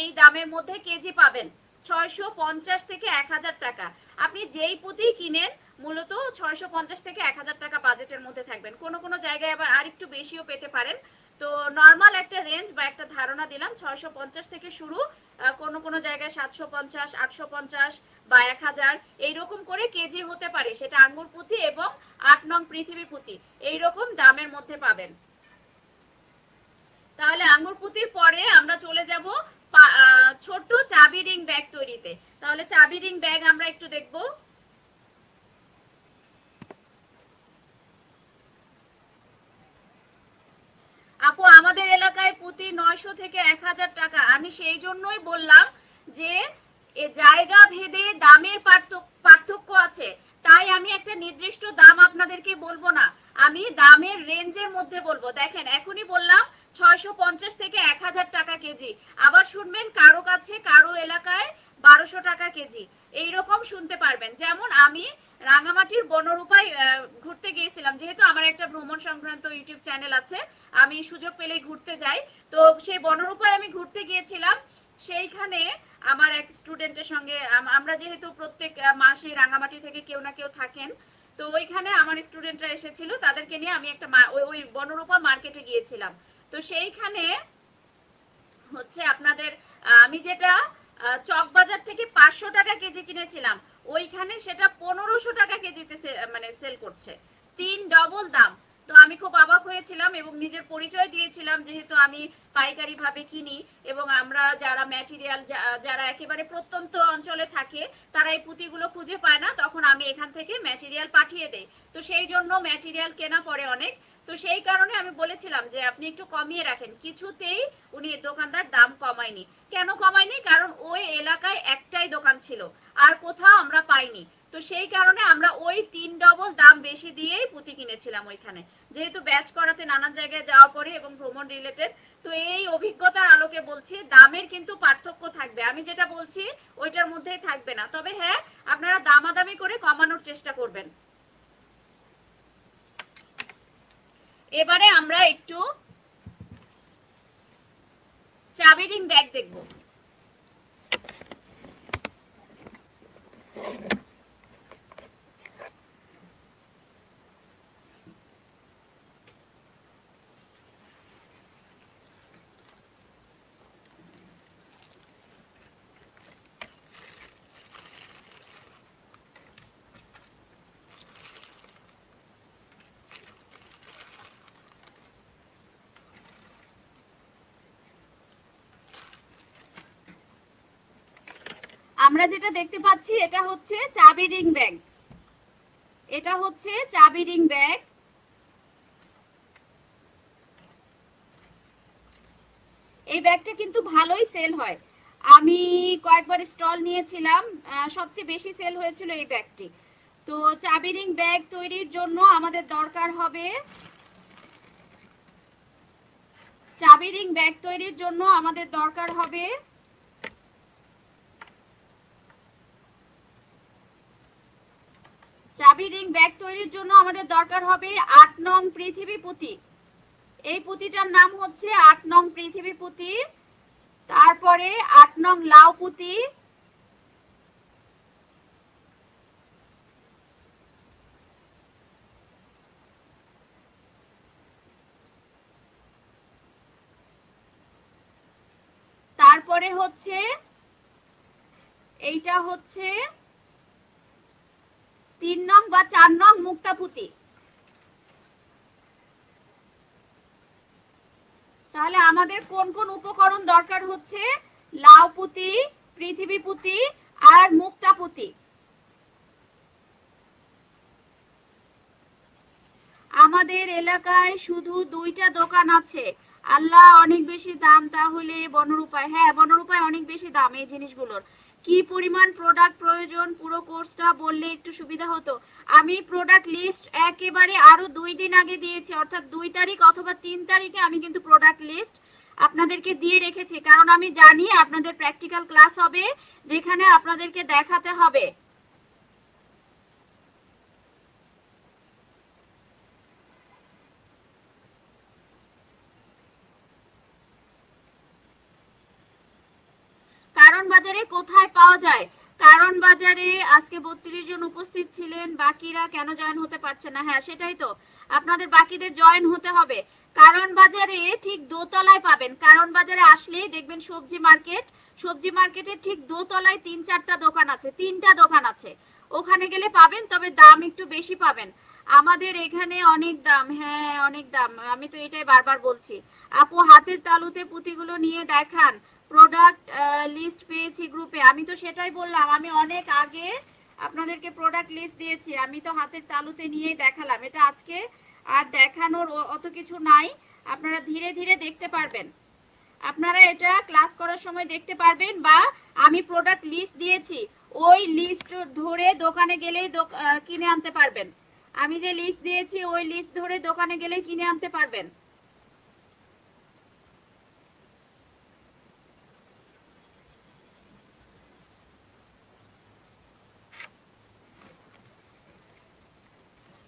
এই দামের মধ্যে কেজি পাবেন। 650 থেকে 1000 টাকা। আপনি যেই পুঁতি কিনেন মূলত 650 থেকে 1000 টাকা বাজেটের মধ্যে থাকবেন। কোনো কোনো জায়গায় আবার আর একটু বেশিও পেতে পারেন। তো নর্মাল একটা রেঞ্জ বা একটা ধারণা দিলাম, 650 থেকে শুরু, কোনো কোনো জায়গায় 750, 850 বা 1000 এইরকম করে কেজি হতে পারে। সেটা আঙ্গুর পুঁতি এবং 8 নং পৃথিবী পুঁতি এইরকম দামের মধ্যে পাবেন। তাহলে আঙ্গুর পুঁতির পরে আমরা চলে যাব ছোট্ট চাবি রিং ব্যাগ তৈরিতে। তাহলে চাবি রিং ব্যাগ আমরা একটু দেখবো। আপু আমাদের এলাকায় প্রতি 900 থেকে 1000 টাকা। আমি সেই জন্যই বললাম যে জায়গা ভেদে দামের পার্থক্য আছে, তাই আমি একটা নির্দিষ্ট দাম আপনাদেরকে বলবো না, আমি দামের রেঞ্জের মধ্যে বলবো। দেখেন এখনই বললাম 650 থেকে 1000 টাকা কেজি, আবার শুনবেন কারো কাছে কারো এলাকায় 1200 টাকা কেজি, এইরকম শুনতে পারবেন। যেমন আমি রাঙামাটির বনরূপায় ঘুরতে গিয়েছিলাম, যেহেতু আমার একটা ভ্রমণ সংক্রান্ত ইউটিউব চ্যানেল আছে, আমি সুযোগ পেলে ঘুরতে যাই। তো সেই বনরূপায় আমি ঘুরতে গিয়েছিলাম, সেইখানে আমার এক স্টুডেন্টের সঙ্গে, আমরা যেহেতু প্রত্যেক মাসে রাঙামাটি থেকে কেউ না কেউ থাকেন, তো ওইখানে আমার স্টুডেন্টরা এসেছিল, তাদেরকে নিয়ে আমি একটা ওই বনরূপা মার্কেটে গিয়েছিলাম। তো সেইখানে হচ্ছে আপনাদের আমি যেটা চকবাজার থেকে 500 টাকা কেজি কিনেছিলাম, ওইখানে সেটা 1500 টাকা কেজিতে মানে সেল করছে, 3 ডবল দাম। তো আমি খুব অবাক হয়েছিলাম এবং নিজের পরিচয় দিয়েছিলাম, যেহেতু আমি পাইকারি ভাবে কিনি এবং আমরা যারা ম্যাটেরিয়াল, যারা একেবারে প্রত্যন্ত অঞ্চলে থাকে তারা এই পুঁতিগুলো খুঁজে পায় না, তখন আমি এখান থেকে ম্যাটেরিয়াল পাঠিয়ে দেই। তো সেই জন্য ম্যাটেরিয়াল কেনা পড়ে অনেক। তো সেই কারণে আমি বলেছিলাম যে আপনি একটু কমিয়ে রাখেন। কিছুতেই উনি দোকানদার দাম কমায়নি। কেন কমায়নি? কারণ ওই এলাকায় একটাই দোকান ছিল, আর কোথাও আমরা পাইনি। তো সেই কারণে আমরা ওই 3 ডবল দাম বেশি দিয়েই পুঁতি কিনেছিলাম ওইখানে, যেহেতু ব্যাচ করাতে নানান জায়গায় যাওয়া পড়ে এবং ভ্রমণ রিলেটেড। তো এই অভিজ্ঞতার আলোকে বলছি, দামের কিন্তু পার্থক্য থাকবে, আমি যেটা বলছি ওইটার মধ্যেই থাকবে না। তবে হ্যাঁ, আপনারা দামাদামি করে কমানোর চেষ্টা করবেন। এবারে আমরা একটু চাবি রিং ব্যাগ দেখবো। আমরা যেটা দেখতে পাচ্ছি এটা হচ্ছে চাবি রিং ব্যাগ, এটা হচ্ছে চাবি রিং ব্যাগ। এই ব্যাগটা কিন্তু ভালোই সেল হয়, আমি কয়েকবার স্টল নিয়েছিলাম, সবচেয়ে বেশি সেল হয়েছিল এই ব্যাগটি। তো চাবি রিং ব্যাগ তৈরির জন্য আমাদের দরকার হবে, চাবি রিং ব্যাগ তৈরির জন্য আমাদের দরকার হবে চাবি রিং ব্যাগ তৈরির জন্য আমাদের দরকার হবে 8 নং পৃথিবী পুঁতি। এই পুঁতিটার নাম হচ্ছে 8 নং পৃথিবী পুঁতি। তারপরে 8 নং লাউ পুঁতি, তারপরে হচ্ছে এইটা হচ্ছে 3 নং বা 4 নং মুক্তা পুঁতি। তাহলে আমাদের কোন কোন উপকরণ দরকার হচ্ছে? লাউ পুঁতি, পৃথিবী পুঁতি আর মুক্তা পুঁতি। আমাদের এলাকায় শুধু 2টা দোকান আছে, আল্লাহ, অনেক বেশি দাম তাহলে বনরূপায়? হ্যাঁ, বনরূপায় অনেক বেশি দাম এই জিনিসগুলোর। কি পরিমাণ প্রোডাক্ট প্রয়োজন পুরো কোর্সটা বললে একটু সুবিধা হতো। আমি প্রোডাক্ট লিস্ট একেবারে আরো 2 দিন আগে দিয়েছি, অর্থাৎ 2 তারিখ অথবা 3 তারিখে আমি কিন্তু প্রোডাক্ট লিস্ট আপনাদেরকে দিয়ে রেখেছি, কারণ আমি জানি আপনাদের প্র্যাকটিক্যাল ক্লাস হবে যেখানে আপনাদেরকে দেখাতে হবে। কারণ বাজারে কোথায় পাওয়া যায়? কারণ বাজারে আজকে 32 জন উপস্থিত ছিলেন, বাকিরা কেন জয়েন হতে পারছে না? হ্যাঁ সেটাই তো, আপনাদের বাকিদের জয়েন হতে হবে। কারণ বাজারে ঠিক দোতলায় পাবেন। কারণ বাজারে আসলেই দেখবেন সবজি মার্কেট, সবজি মার্কেটের ঠিক দোতলায় 3-4টা দোকান আছে, 3টা দোকান আছে, ওখানে গেলে পাবেন, তবে দাম একটু বেশি পাবেন। আমাদের এখানে অনেক দাম, হ্যাঁ অনেক দাম, আমি তো এটাই বারবার বলছি। আপু হাতের তালুতে পুঁতিগুলো নিয়ে দেখান, প্রোডাক্ট লিস্ট পেয়েছি গ্রুপে। আমি তো সেটাই বললাম, আমি অনেক আগে আপনাদেরকে প্রোডাক্ট লিস্ট দিয়েছি, আমি তো হাতের তালুতে নিয়েই দেখালাম। এটা আজকে আর দেখানোর অত কিছু নাই, আপনারা ধীরে ধীরে দেখতে পারবেন। আপনারা এটা ক্লাস করার সময় দেখতে পারবেন, বা আমি প্রোডাক্ট লিস্ট দিয়েছি ওই লিস্ট ধরে দোকানে গেলেই কিনে আনতে পারবেন। আমি যে লিস্ট দিয়েছি ওই লিস্ট ধরে দোকানে গেলেই কিনে আনতে পারবেন।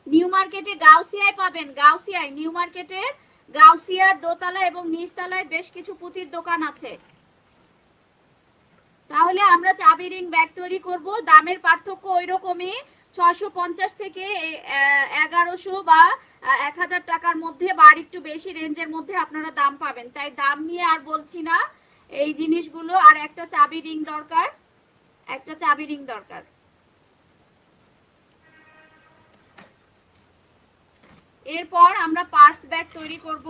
নিউ মার্কেটে গাউসিয়ায় পাবেন, গাউসিয়ায়, নিউ মার্কেটের গাউসিয়ার দোতলা এবং নিচতলায় বেশ কিছু পুঁতির দোকান আছে। তাহলে আমরা চাবি রিং ব্যাগ তৈরি করব, দামের পার্থক্য ওই রকমই, 650 থেকে 1100 বা 1000 টাকার মধ্যে, বা একটু বেশি রেঞ্জের মধ্যে আপনারা দাম পাবেন। তাই দাম নিয়ে আর বলছি না, এই জিনিসগুলো। আর একটা চাবি রিং দরকার, একটা চাবি রিং দরকার। এরপর আমরা পার্স ব্যাগ তৈরি করব।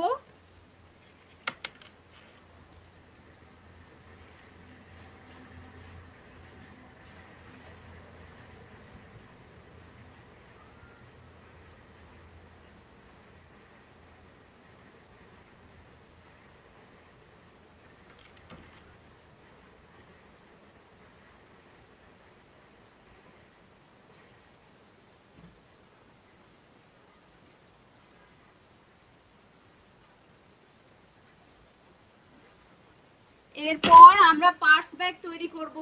এরপর আমরা পার্স ব্যাগ তৈরি করব।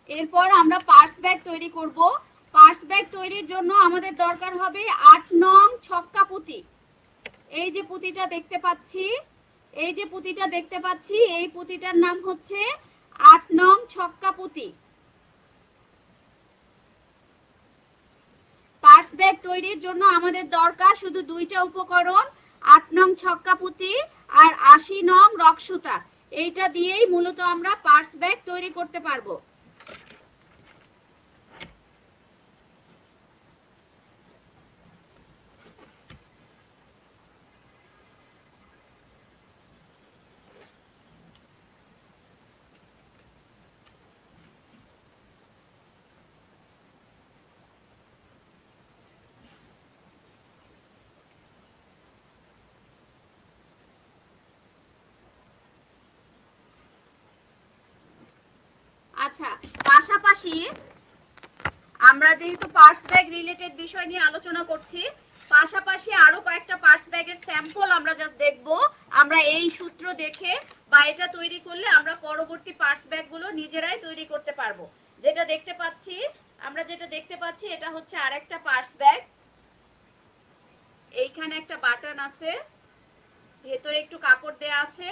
এরপর আমরা পার্স ব্যাগ তৈরি করব। পার্স ব্যাগ তৈরির জন্য আমাদের দরকার হবে 8 নং ছক্কা পুঁতি। এই যে পুঁতিটা দেখতে পাচ্ছি, এই যে পুঁতিটা দেখতে পাচ্ছি, এই পুঁতিটার নাম হচ্ছে 8 নং ছক্কা পুঁতি। পার্স ব্যাগ তৈরির জন্য আমাদের দরকার শুধু 2টা উপকরণ, 8 নং ছক্কা পুঁতি আর 80 নং রক সুতা। এইটা দিয়েই মূলত আমরা পার্স ব্যাগ তৈরি করতে পারবো। আচ্ছা, পাশাপাশি আমরা যেহেতু পার্স ব্যাগ রিলেটেড বিষয় নিয়ে আলোচনা করছি, পাশাপাশি আরো কয়েকটা পার্স ব্যাগের স্যাম্পল আমরা জাস্ট দেখব। আমরা এই সূত্র দেখে বা এটা তৈরি করলে আমরা পরবর্তী পার্স ব্যাগগুলো নিজেরাই তৈরি করতে পারবো। যেটা দেখতে পাচ্ছি, আমরা যেটা দেখতে পাচ্ছি, এটা হচ্ছে আরেকটা পার্স ব্যাগ। এইখানে একটা বাটন আছে, ভেতরে একটু কাপড় দেয়া আছে।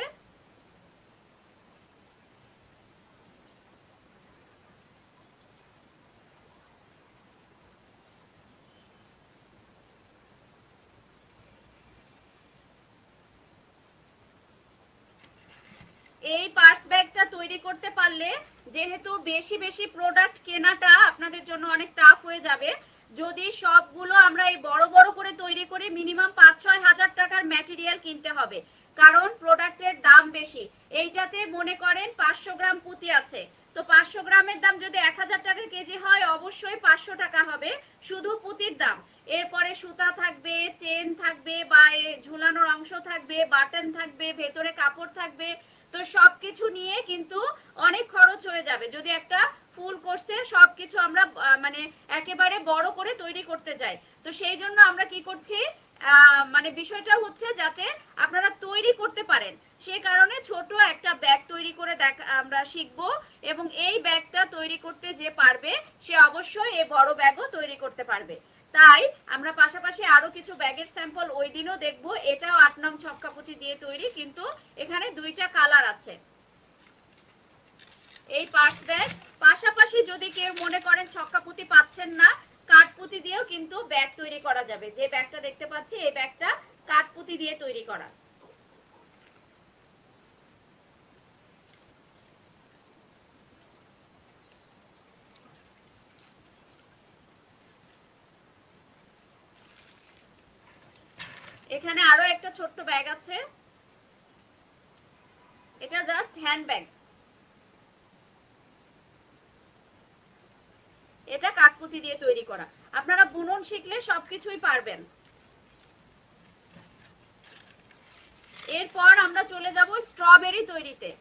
এই পার্স ব্যাগটা তৈরি করতে পারলে, যেহেতু বেশি বেশি প্রোডাক্ট কেনাটা আপনাদের জন্য অনেক টাফ হয়ে যাবে, যদি সবগুলো আমরা এই বড় বড় করে তৈরি করি, মিনিমাম 5-6 হাজার টাকার ম্যাটেরিয়াল কিনতে হবে, কারণ প্রোডাক্টের দাম বেশি। এইটাতে মনে করেন 500 গ্রাম পুঁতি আছে, তো 500 গ্রামের দাম যদি 1000 টাকা কেজি হয়, অবশ্যই 500 টাকা হবে শুধু পুঁতির দাম। এরপরে সুতা থাকবে, চেন থাকবে, বা ঝুলানোর অংশ থাকবে, বাটন থাকবে, ভেতরে কাপড় থাকবে। তো সবকিছু নিয়ে কিন্তু অনেক খরচ হয়ে যাবে যদি একটা ফুল কোর্সে সবকিছু আমরা মানে একেবারে বড় করে তৈরি করতে যাই। তো সেই জন্য আমরা কি করছি, মানে বিষয়টা হচ্ছে যাতে আপনারা তৈরি করতে পারেন, সে কারণে ছোট একটা ব্যাগ তৈরি করে আমরা শিখবো। এবং এই ব্যাগটা তৈরি করতে যে পারবে সে অবশ্যই এই বড় ব্যাগও তৈরি করতে পারবে। তাই আমরা পাশাপাশি আরো কিছু ব্যাগের স্যাম্পল ওই দিনও দেখবো। এটাও 8 নং ছক্কাপুতি দিয়ে তৈরি, কিন্তু এখানে দুইটা কালার আছে। এই পার্স ব্যাগ, পাশাপাশি যদি কেউ মনে করেন ছক্কাপুতি পাচ্ছেন না, কাঠপুতি দিয়েও কিন্তু ব্যাগ তৈরি করা যাবে। যে ব্যাগটা দেখতে পাচ্ছি এই ব্যাগটা কাঠপুতি দিয়ে তৈরি করা। এখানে আরো একটা ছোট্ট ব্যাগ আছে, এটা জাস্ট হ্যান্ড ব্যাগ, এটা কাঠপুতি দিয়ে তৈরি করা। আপনারা বুনন শিখলে সবকিছুই পারবেন। এরপর আমরা চলে যাব স্ট্রবেরি তৈরিতে।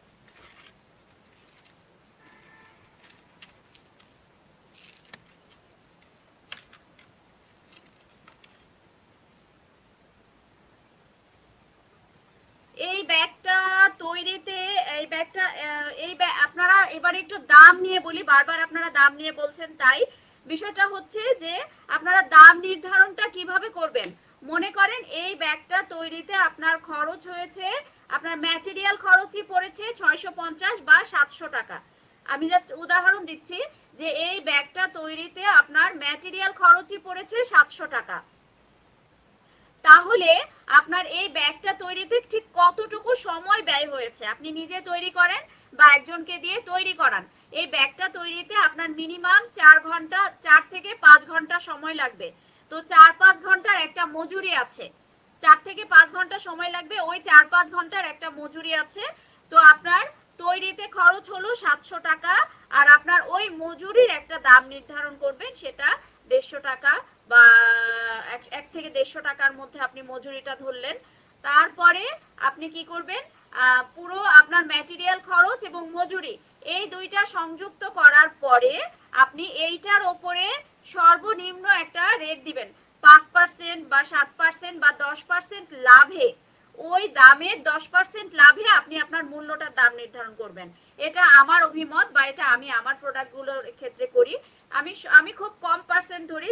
এই ব্যাগটা তৈরিতে, এই ব্যাগটা আপনারা এবার একটু দাম নিয়ে বলি, বারবার আপনারা দাম নিয়ে বলছেন, তাই বিষয়টা হচ্ছে যে আপনারা দাম নির্ধারণটা কিভাবে করবেন। মনে করেন এই ব্যাগটা তৈরিতে আপনার খরচ হয়েছে, আপনার ম্যাটেরিয়াল খরচই পড়েছে 650 বা 700 টাকা। আমি জাস্ট উদাহরণ দিচ্ছি যে এই ব্যাগটা তৈরিতে আপনার ম্যাটেরিয়াল খরচই পড়েছে 700 টাকা। তাহলে আপনার এই ব্যাগটা তৈরিতে ঠিক কতটুকু সময় ব্যয় হয়েছে, আপনি নিজে তৈরি করেন বা একজনকে দিয়ে তৈরি করান, এই ব্যাগটা তৈরিতে আপনার মিনিমাম 4 ঘন্টা, 4 থেকে 5 ঘন্টা সময় লাগবে। তো 4-5 ঘন্টার একটা মজুরি আছে, 4 থেকে 5 ঘন্টা সময় লাগবে, ওই 4-5 ঘন্টার একটা মজুরি আছে। তো আপনার তৈরিতে খরচ হলো 700 টাকা, আর আপনার ওই মজুরির একটা দাম নির্ধারণ করবেন, সেটা 150 টাকা বা 1 থেকে 150 টাকার মধ্যে আপনি মজুরিটা ধরলেন। তারপরে আপনি কি করবেন, পুরো আপনার ম্যাটেরিয়াল খরচ এবং মজুরি এই দুইটা সংযুক্ত করার পরে আপনি এইটার ওপরে সর্বনিম্ন একটা রেট দিবেন, 5% বা 7% বা 10% লাভে, ওই দামের 10% লাভে আপনি আপনার মূল্যটার দাম নির্ধারণ করবেন। এটা আমার অভিমত, বা এটা আমি আমার প্রোডাক্টগুলোর ক্ষেত্রে করি। আমি খুব কম পার্সেন্ট ধরি,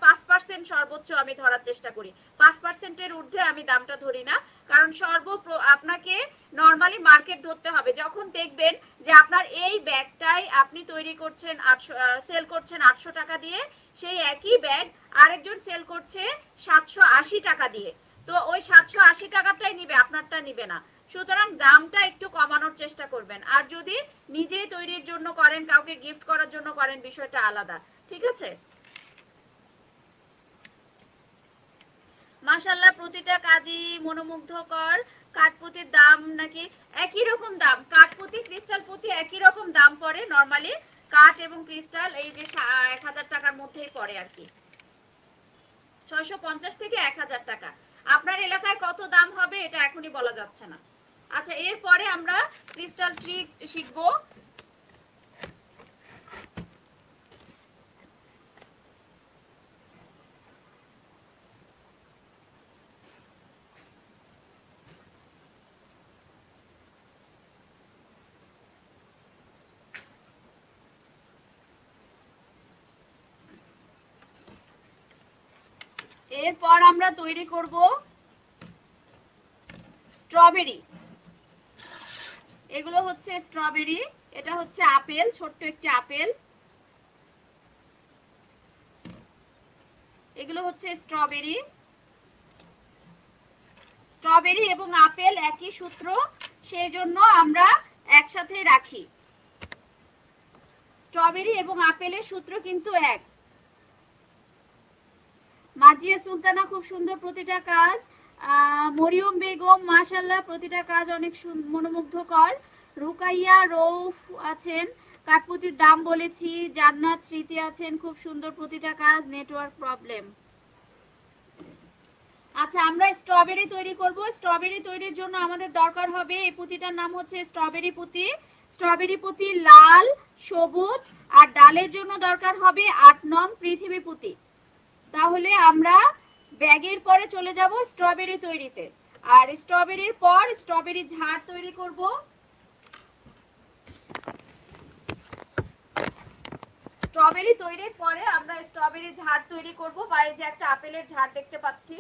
5% সর্বোচ্চ আমি ধরার চেষ্টা করি, 5%-এর ঊর্ধ্বে আমি দামটা ধরি না। কারণ আপনাকে নর্মালি মার্কেট ধরতে হবে। যখন দেখবেন যে আপনার এই ব্যাগটাই আপনি তৈরি করছেন 800, সেল করছেন 800 টাকা দিয়ে, সেই একই ব্যাগ আরেকজন সেল করছে 780 টাকা দিয়ে, তো ওই 780 টাকাটাই নিবে, আপনারটা নিবে না। সুতরাং দামটা একটু কমানোর চেষ্টা করবেন। আর যদি নিজে তৈরির জন্য করেন, কাউকে গিফট করার জন্য করেন, বিষয়টা আলাদা, ঠিক আছে। মাশাআল্লাহ, প্রতিটা কাজই মনোমুগ্ধকর। কাঠপুতির দাম নাকি একই রকম দাম? কাঠপুতি ক্রিস্টাল পুঁতি একই রকম দাম পড়ে নরমালি, কাঠ এবং ক্রিস্টাল এই যে 1000 টাকার মধ্যেই পড়ে আর কি, 650 থেকে 1000 টাকা। আপনার এলাকায় কত দাম হবে এটা এখনই বলা যাচ্ছে না। আচ্ছা, এরপরে আমরা ক্রিস্টাল ট্রি শিখবো। এরপর আমরা তৈরি করব স্ট্রবেরি। এগুলো হচ্ছে স্ট্রবেরি, এটা হচ্ছে আপেল, ছোট্ট একটি আপেল। এগুলো হচ্ছে স্ট্রবেরি। স্ট্রবেরি এবং আপেল একই সূত্র, সেই জন্য আমরা একসাথে রাখি। স্ট্রবেরি এবং আপেলের সূত্র কিন্তু এক। মাজিয়া সুলতানা, খুব সুন্দর প্রতিটা কাজ। মরিয়ম বেগম, মাশাআল্লাহ, প্রতিটা কাজ অনেক মনোমুগ্ধকর। রুকাইয়া রৌফ আছেন, কাঠপুতির দাম বলেছি। জান্নাত স্মৃতি আছেন, খুব সুন্দর প্রতিটা কাজ। Network problem. আচ্ছা আমরা স্ট্রবেরি তৈরি করব। স্ট্রবেরি তৈরির জন্য আমাদের দরকার হবে, এই পুঁতিটার নাম হচ্ছে স্ট্রবেরি পুঁতি। স্ট্রবেরি পুঁতি লাল, সবুজ, আর ডালের জন্য দরকার হবে 8 নং পৃথিবী পুঁতি। তাহলে আমরা ব্যাগের পরে চলে যাব স্ট্রবেরি তৈরিতে। আর স্ট্রবেরির পর স্ট্রবেরি ঝাড় তৈরি করব। স্ট্রবেরি তৈরির পরে আমরা স্ট্রবেরি ঝাড় তৈরি করব। বাইরে যে একটা আপেলের ঝাড় দেখতে পাচ্ছি,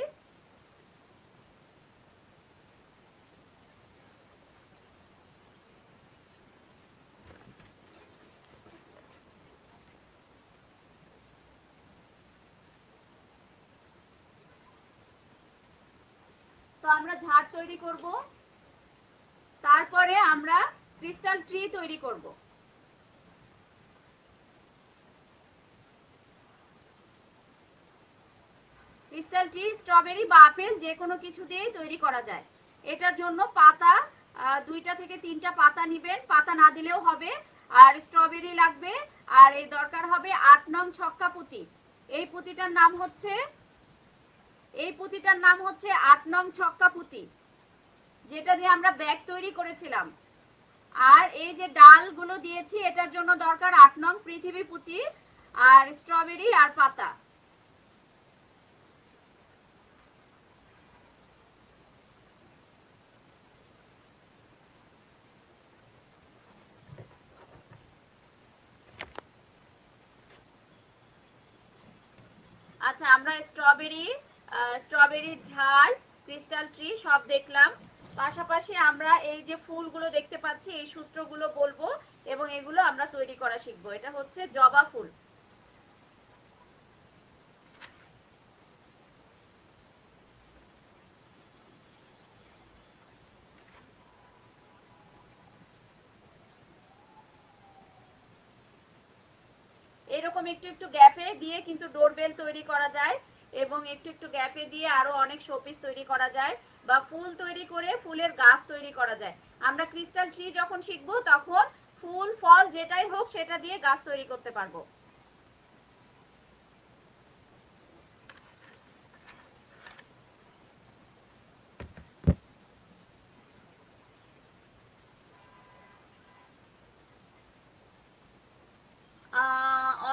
তো আমরা ঝাড় তৈরি করব। তারপরে আমরা ক্রিস্টাল ট্রি তৈরি করব। ক্রিস্টাল ট্রি স্ট্রবেরি বা আপেল যে কোনো কিছু দিয়েই তৈরি করা যায়। এটার জন্য পাতা 2টা থেকে 3টা পাতা নেবেন, পাতা না দিলেও হবে। আর স্ট্রবেরি লাগবে, আর এই দরকার হবে 8 নং ছক্কা পুঁতি। এই পুঁতিটার নাম হচ্ছে 8 নং ছক্কা পুঁতি, যেটা দিয়ে আমরা ব্যাগ তৈরি করেছিলাম। আর এই যে ডালগুলো দিয়েছি এটার জন্য দরকার 8 নং পৃথিবী পুঁতি আর স্ট্রবেরি আর পাতা। আচ্ছা আমরা স্ট্রবেরির ঝাড়, ক্রিস্টাল ট্রি সব দেখলাম। পাশাপাশি আমরা এই যে ফুলগুলো দেখতে পাচ্ছি এই সূত্রগুলো বলবো এবং এগুলো আমরা তৈরি করা শিখবো। এটা হচ্ছে জবা ফুল। এরকম একটু একটু গ্যাপে দিয়ে কিন্তু ডোরবেল তৈরি করা যায় এবং একটু একটু গ্যাপে দিয়ে আরো অনেক শোপিস তৈরি করা যায় বা ফুল তৈরি করে ফুলের গাছ তৈরি করা যায়। আমরা ক্রিস্টাল ট্রি যখন শিখবো তখন ফুল ফল যেটাই হোক সেটা দিয়ে গাছ তৈরি করতে পারবো।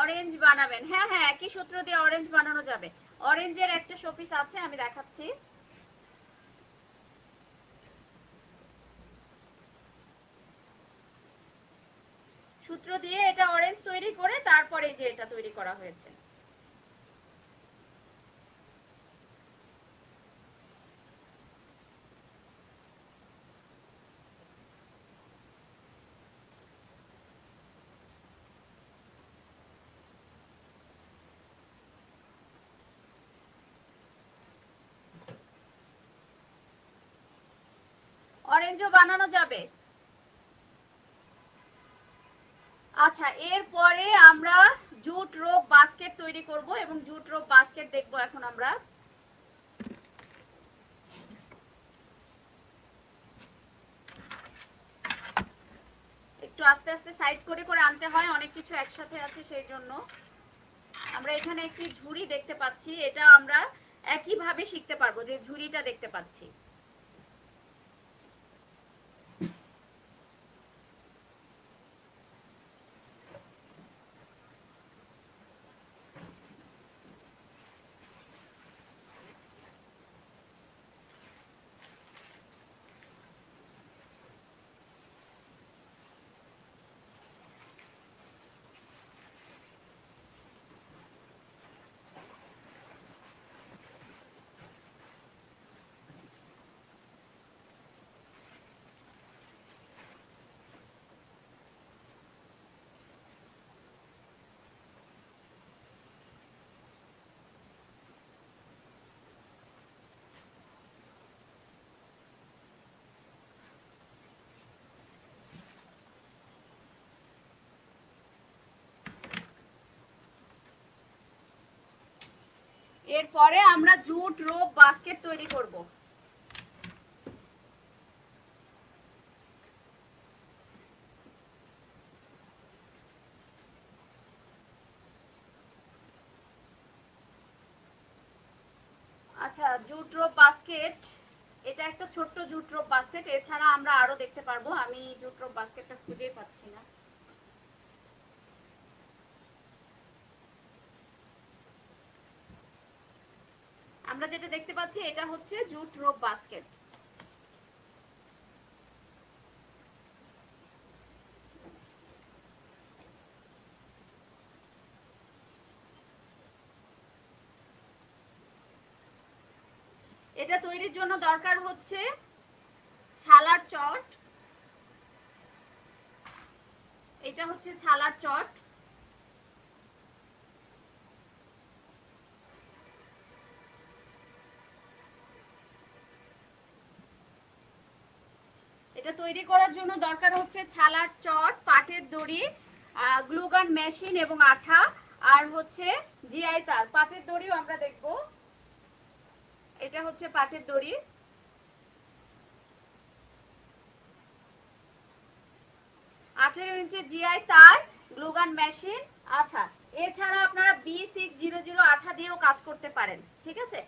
অরেঞ্জ বানাবেন, হ্যাঁ হ্যাঁ একই সূত্র দিয়ে অরেঞ্জ বানানো যাবে। অরেঞ্জের একটা শোপিস আছে, আমি দেখাচ্ছি। সূত্র দিয়ে এটা অরেঞ্জ তৈরি করে তারপরে যে এটা তৈরি করা হয়েছে। অরেঞ্জও বানানো যাবে। আচ্ছা এরপরে আমরা জুট রোপ বাস্কেট তৈরি করব এবং জুট রোপ বাস্কেট দেখবো এখন আমরা। একটু আস্তে আস্তে সাইড করে করে আনতে হয়, অনেক কিছু একসাথে আছে সেই জন্য। আমরা এখানে একটি ঝুড়ি দেখতে পাচ্ছি, এটা আমরা একইভাবে শিখতে পারবো। যে ঝুড়িটা দেখতে পাচ্ছি এরপরে আমরা জুট রোপ বাস্কেট তৈরি করব। আচ্ছা জুট রোপ বাস্কেট, এটা একটা ছোট্ট জুট রোপ বাস্কেট। এছাড়া আমরা আরো দেখতে পারবো, আমি জুট রোপ বাস্কেটটা খুঁজে পাচ্ছি না। আমরা যেটা দেখতে পাচ্ছি এটা হচ্ছে জুট রোপ বাস্কেট। এটা তৈরির জন্য দরকার হচ্ছে ছালার চট, এটা হচ্ছে ছালার চট, এটা তৈরি করার জন্য দরকার হচ্ছে ছালার চট, পাটের দড়ি, গ্লুগান মেশিন এবং আঠা, আর হচ্ছে জিআই তার। পাটের দড়িও আমরা দেখব, এটা হচ্ছে পাটের দড়ি, 18 ইঞ্চি জিআই তার, গ্লুগান মেশিন, আঠা। এছাড়া আপনারা B600 আঠা দিয়েও কাজ করতে পারেন, ঠিক আছে?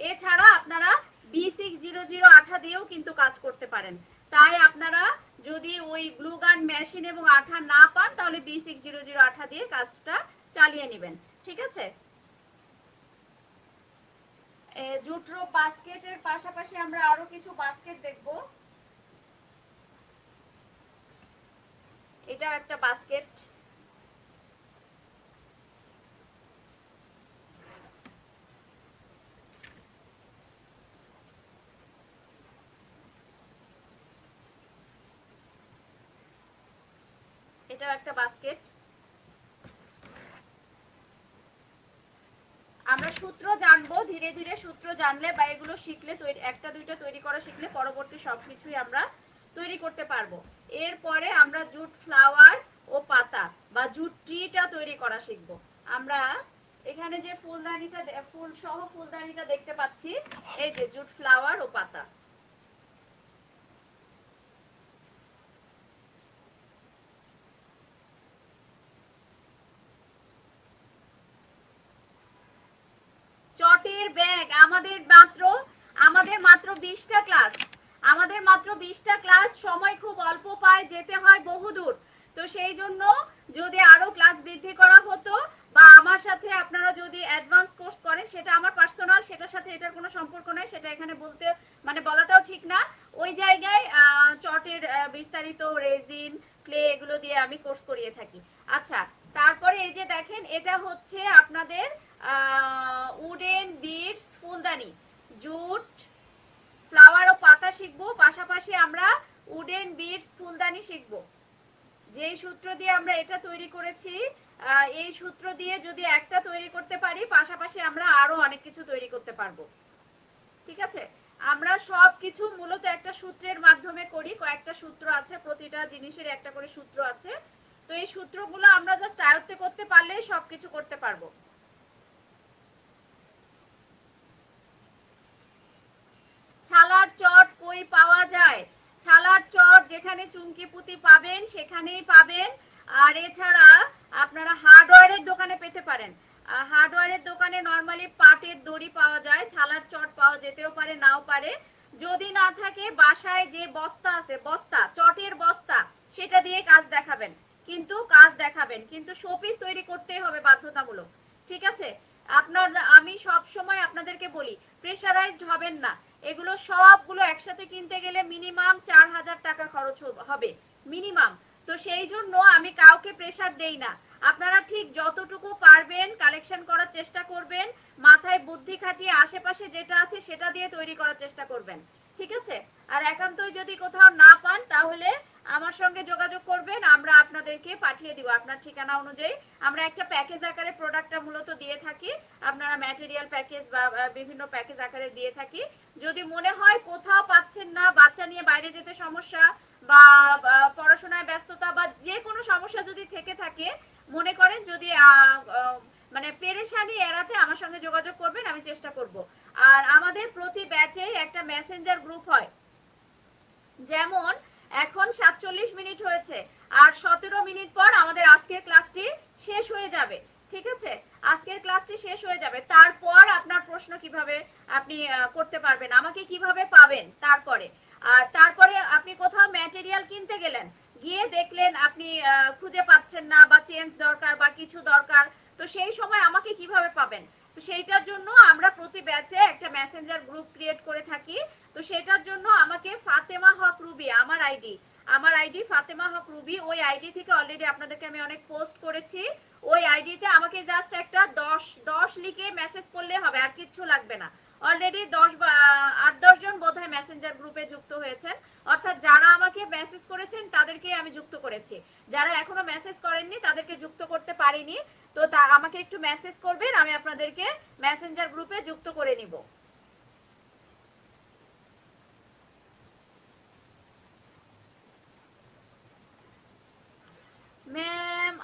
এছাড়া আপনারা B600 আঠা দিয়েও কিন্তু কাজ করতে পারেন। তাই আপনারা যদি ওই গ্লুগান মেশিন এবং আঠা না পান তাহলে B600 আঠা দিয়ে কাজটা চালিয়ে নেবেন, ঠিক আছে? জুট রোপ বাস্কেটের পাশাপাশি আমরা আরো কিছু বাস্কেট দেখব। এটা একটা বাস্কেট, এটা একটা বাস্কেট। আমরা সূত্র জানবো ধীরে ধীরে, সূত্র জানলে বা এগুলো শিখলে, একটা দুইটা তৈরি করা শিখলে পরবর্তী সবকিছুই আমরা তৈরি করতে পারবো। এরপরে আমরা জুট ফ্লাওয়ার ও পাতা বা জুট ট্রিটা তৈরি করা শিখবো। আমরা এখানে যে ফুলদানিটা, ফুল সহ ফুলদানিটা দেখতে পাচ্ছি, এই যে জুট ফ্লাওয়ার ও পাতা। চটের ব্যাগ, আমাদের মাত্র 20টা ক্লাস, আমাদের মাত্র 20টা ক্লাস, সময় খুব অল্প পায়, যেতে হয় বহুদূর। তো সেই জন্য যদি আরো ক্লাস বৃদ্ধি করা হতো বা আমার সাথে আপনারা যদি অ্যাডভান্স কোর্স করেন, সেটা আমার পার্সোনাল, সেটার সাথে এটার কোনো সম্পর্ক নাই, সেটা এখানে বলতে মানে বলাটাও ঠিক না। ওই জায়গায় চটের বিস্তারিত রেজিন, ক্লে এগুলো দিয়ে আমি কোর্স করিয়ে থাকি। আচ্ছা, তারপরে এই যে দেখেন, এটা হচ্ছে আপনাদের উডেন বিডস ফুলদানি, জুট ফ্লাওয়ার ও পাতা শিখবো, পাশাপাশি আমরা উডেন বিডস ফুলদানি শিখবো। যেই সূত্র দিয়ে আমরা এটা তৈরি করেছি, এই সূত্র দিয়ে যদি একটা তৈরি করতে পারি, পাশাপাশি আমরা আরো অনেক কিছু তৈরি করতে পারবো, ঠিক আছে? আমরা সবকিছু মূলত একটা সূত্রের মাধ্যমে করি, কয়েকটা সূত্র আছে, প্রতিটা জিনিসের একটা করে সূত্র আছে। তো এই সূত্রগুলো আমরা জাস্ট আয়ত্তে করতে পারলেই সবকিছু করতে পারবো। ছালার চট কই পাওয়া যায়? ছালার চট যেখানে চুমকি পুঁতি পাবেন সেখানেই পাবেন। আর এছাড়া আপনারা হার্ডওয়্যারের দোকানে পেতে পারেন। হার্ডওয়্যারের দোকানে নরমালি পাটের দড়ি পাওয়া যায়, ছালার চট পাওয়া যেতেও পারে, নাও পারে। যদি না থাকে, বাসায় যে বস্তা আছে, বস্তা, চটের বস্তা, সেটা দিয়ে কাজ দেখাবেন, কিন্তু শোপিস তৈরি করতেই হবে বাধ্যতামূলক, ঠিক আছে? আমি সব সময় আপনাদেরকে বলি, প্রেসারাইজড হবেন না। এগুলো সবগুলো একসাথে কিনতে গেলে মিনিমাম 4000 টাকা খরচ হবে, মিনিমাম। তো সেই জন্য আমি কাউকে প্রেসার দেই না। আপনারা ঠিক যতটুকু পারবেন কালেকশন করার চেষ্টা করবেন, মাথায় বুদ্ধি খাটিয়ে আশেপাশে যেটা আছে সেটা দিয়ে তৈরি করার চেষ্টা করবেন, ঠিক আছে? আর একান্তই যদি কোথাও না পান তাহলে আমার সঙ্গে যোগাযোগ করবেন, আমরা আপনাদেরকে পাঠিয়ে দিব আপনার ঠিকানা অনুযায়ী। আমরা একটা প্যাকেজ আকারে প্রোডাক্টটা মূলত দিয়ে থাকি, আপনারা ম্যাটেরিয়াল প্যাকেজ বা বিভিন্ন প্যাকেজ আকারে দিয়ে থাকি। যদি মনে হয় কোথাও পাচ্ছেন না, বাচ্চা নিয়ে বাইরে যেতে সমস্যা বা পড়াশোনায় ব্যস্ততা বা যে কোনো সমস্যা যদি থেকে থাকে, মনে করেন যদি মানে পেরেশানি এড়াতে আমার সঙ্গে যোগাযোগ করবেন, আমি চেষ্টা করব। আর আমাদের প্রতি ব্যাচে একটা মেসেঞ্জার গ্রুপ হয়, যেমন এখন 47 মিনিট হয়েছে, আর 17 মিনিট পর আমাদের আজকের ক্লাসটি শেষ হয়ে যাবে, ঠিক আছে? আজকের ক্লাসটি শেষ হয়ে যাবে, তারপর আপনার প্রশ্ন কিভাবে আপনি করতে পারবেন, আমাকে কিভাবে পাবেন, তারপরে আর তারপরে আপনি কোথাও ম্যাটেরিয়াল কিনতে গেলেন, গিয়ে দেখলেন আপনি খুঁজে পাচ্ছেন না বা চেঞ্জ দরকার বা কিছু দরকার, তো সেই সময় আমাকে কিভাবে পাবেন? তো সেইটার জন্য আমরা প্রতি ব্যাচে একটা মেসেঞ্জার গ্রুপ ক্রিয়েট করে থাকি। তো সেটার জন্য আমাকে ফাতেমা হক রুবি, আমার আইডি ফাতেমা হক রুবি, ওই আইডি থেকে অলরেডি আপনাদেরকে আমি অনেক পোস্ট করেছি। ওই আইডিতে আমাকে জাস্ট একটা 10 লিখে মেসেজ করলে হবে, আর কিচ্ছু লাগবে না। অলরেডি 8-10 জন বোধহয় মেসেঞ্জার গ্রুপে যুক্ত হয়েছেন, অর্থাৎ যারা আমাকে মেসেজ করেছেন তাদেরকে আমি যুক্ত করেছি, যারা এখনো মেসেজ করেননি তাদেরকে যুক্ত করতে পারিনি। তো তা আমাকে একটু মেসেজ করবেন, আমি আপনাদেরকে মেসেঞ্জার গ্রুপে যুক্ত করে নিব। ম্যাম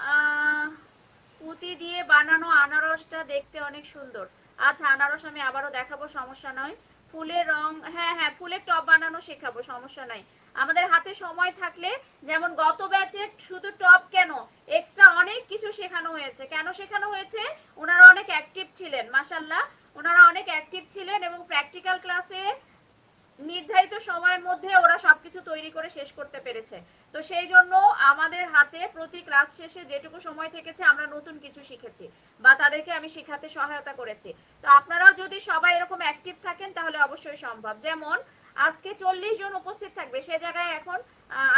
পুঁতি দিয়ে বানানো আনারসটা দেখতে অনেক সুন্দর। আচ্ছা, আনারস আমি আবারও দেখাবো, সমস্যা নয়। ফুলের রং, হ্যাঁ হ্যাঁ, ফুলের টব বানানো শেখাবো, সমস্যা নাই। আমাদের হাতে সময় থাকলে, যেমন গত ব্যাচে শুধু টব কেন, এক্সট্রা অনেক কিছু শেখানো হয়েছে। কেন শেখানো হয়েছে? ওনারা অনেক অ্যাক্টিভ ছিলেন, মাশাআল্লাহ, ওনারা অনেক অ্যাক্টিভ ছিলেন এবং প্র্যাকটিক্যাল ক্লাসে নির্ধারিত সময়ের মধ্যে ওরা সবকিছু তৈরি করে শেষ করতে পেরেছে। তো সেই জন্য আমাদের হাতে প্রতি ক্লাস শেষে যেটুকু সময় থেকেছে আমরা নতুন কিছু শিখেছি বা তাদেরকে আমি শেখাতে সহায়তা করেছি। তো আপনারাও যদি সবাই এরকম অ্যাক্টিভ থাকেন তাহলে অবশ্যই সম্ভব। যেমন আজকে 40 জন উপস্থিত থাকবে, সে জায়গায় এখন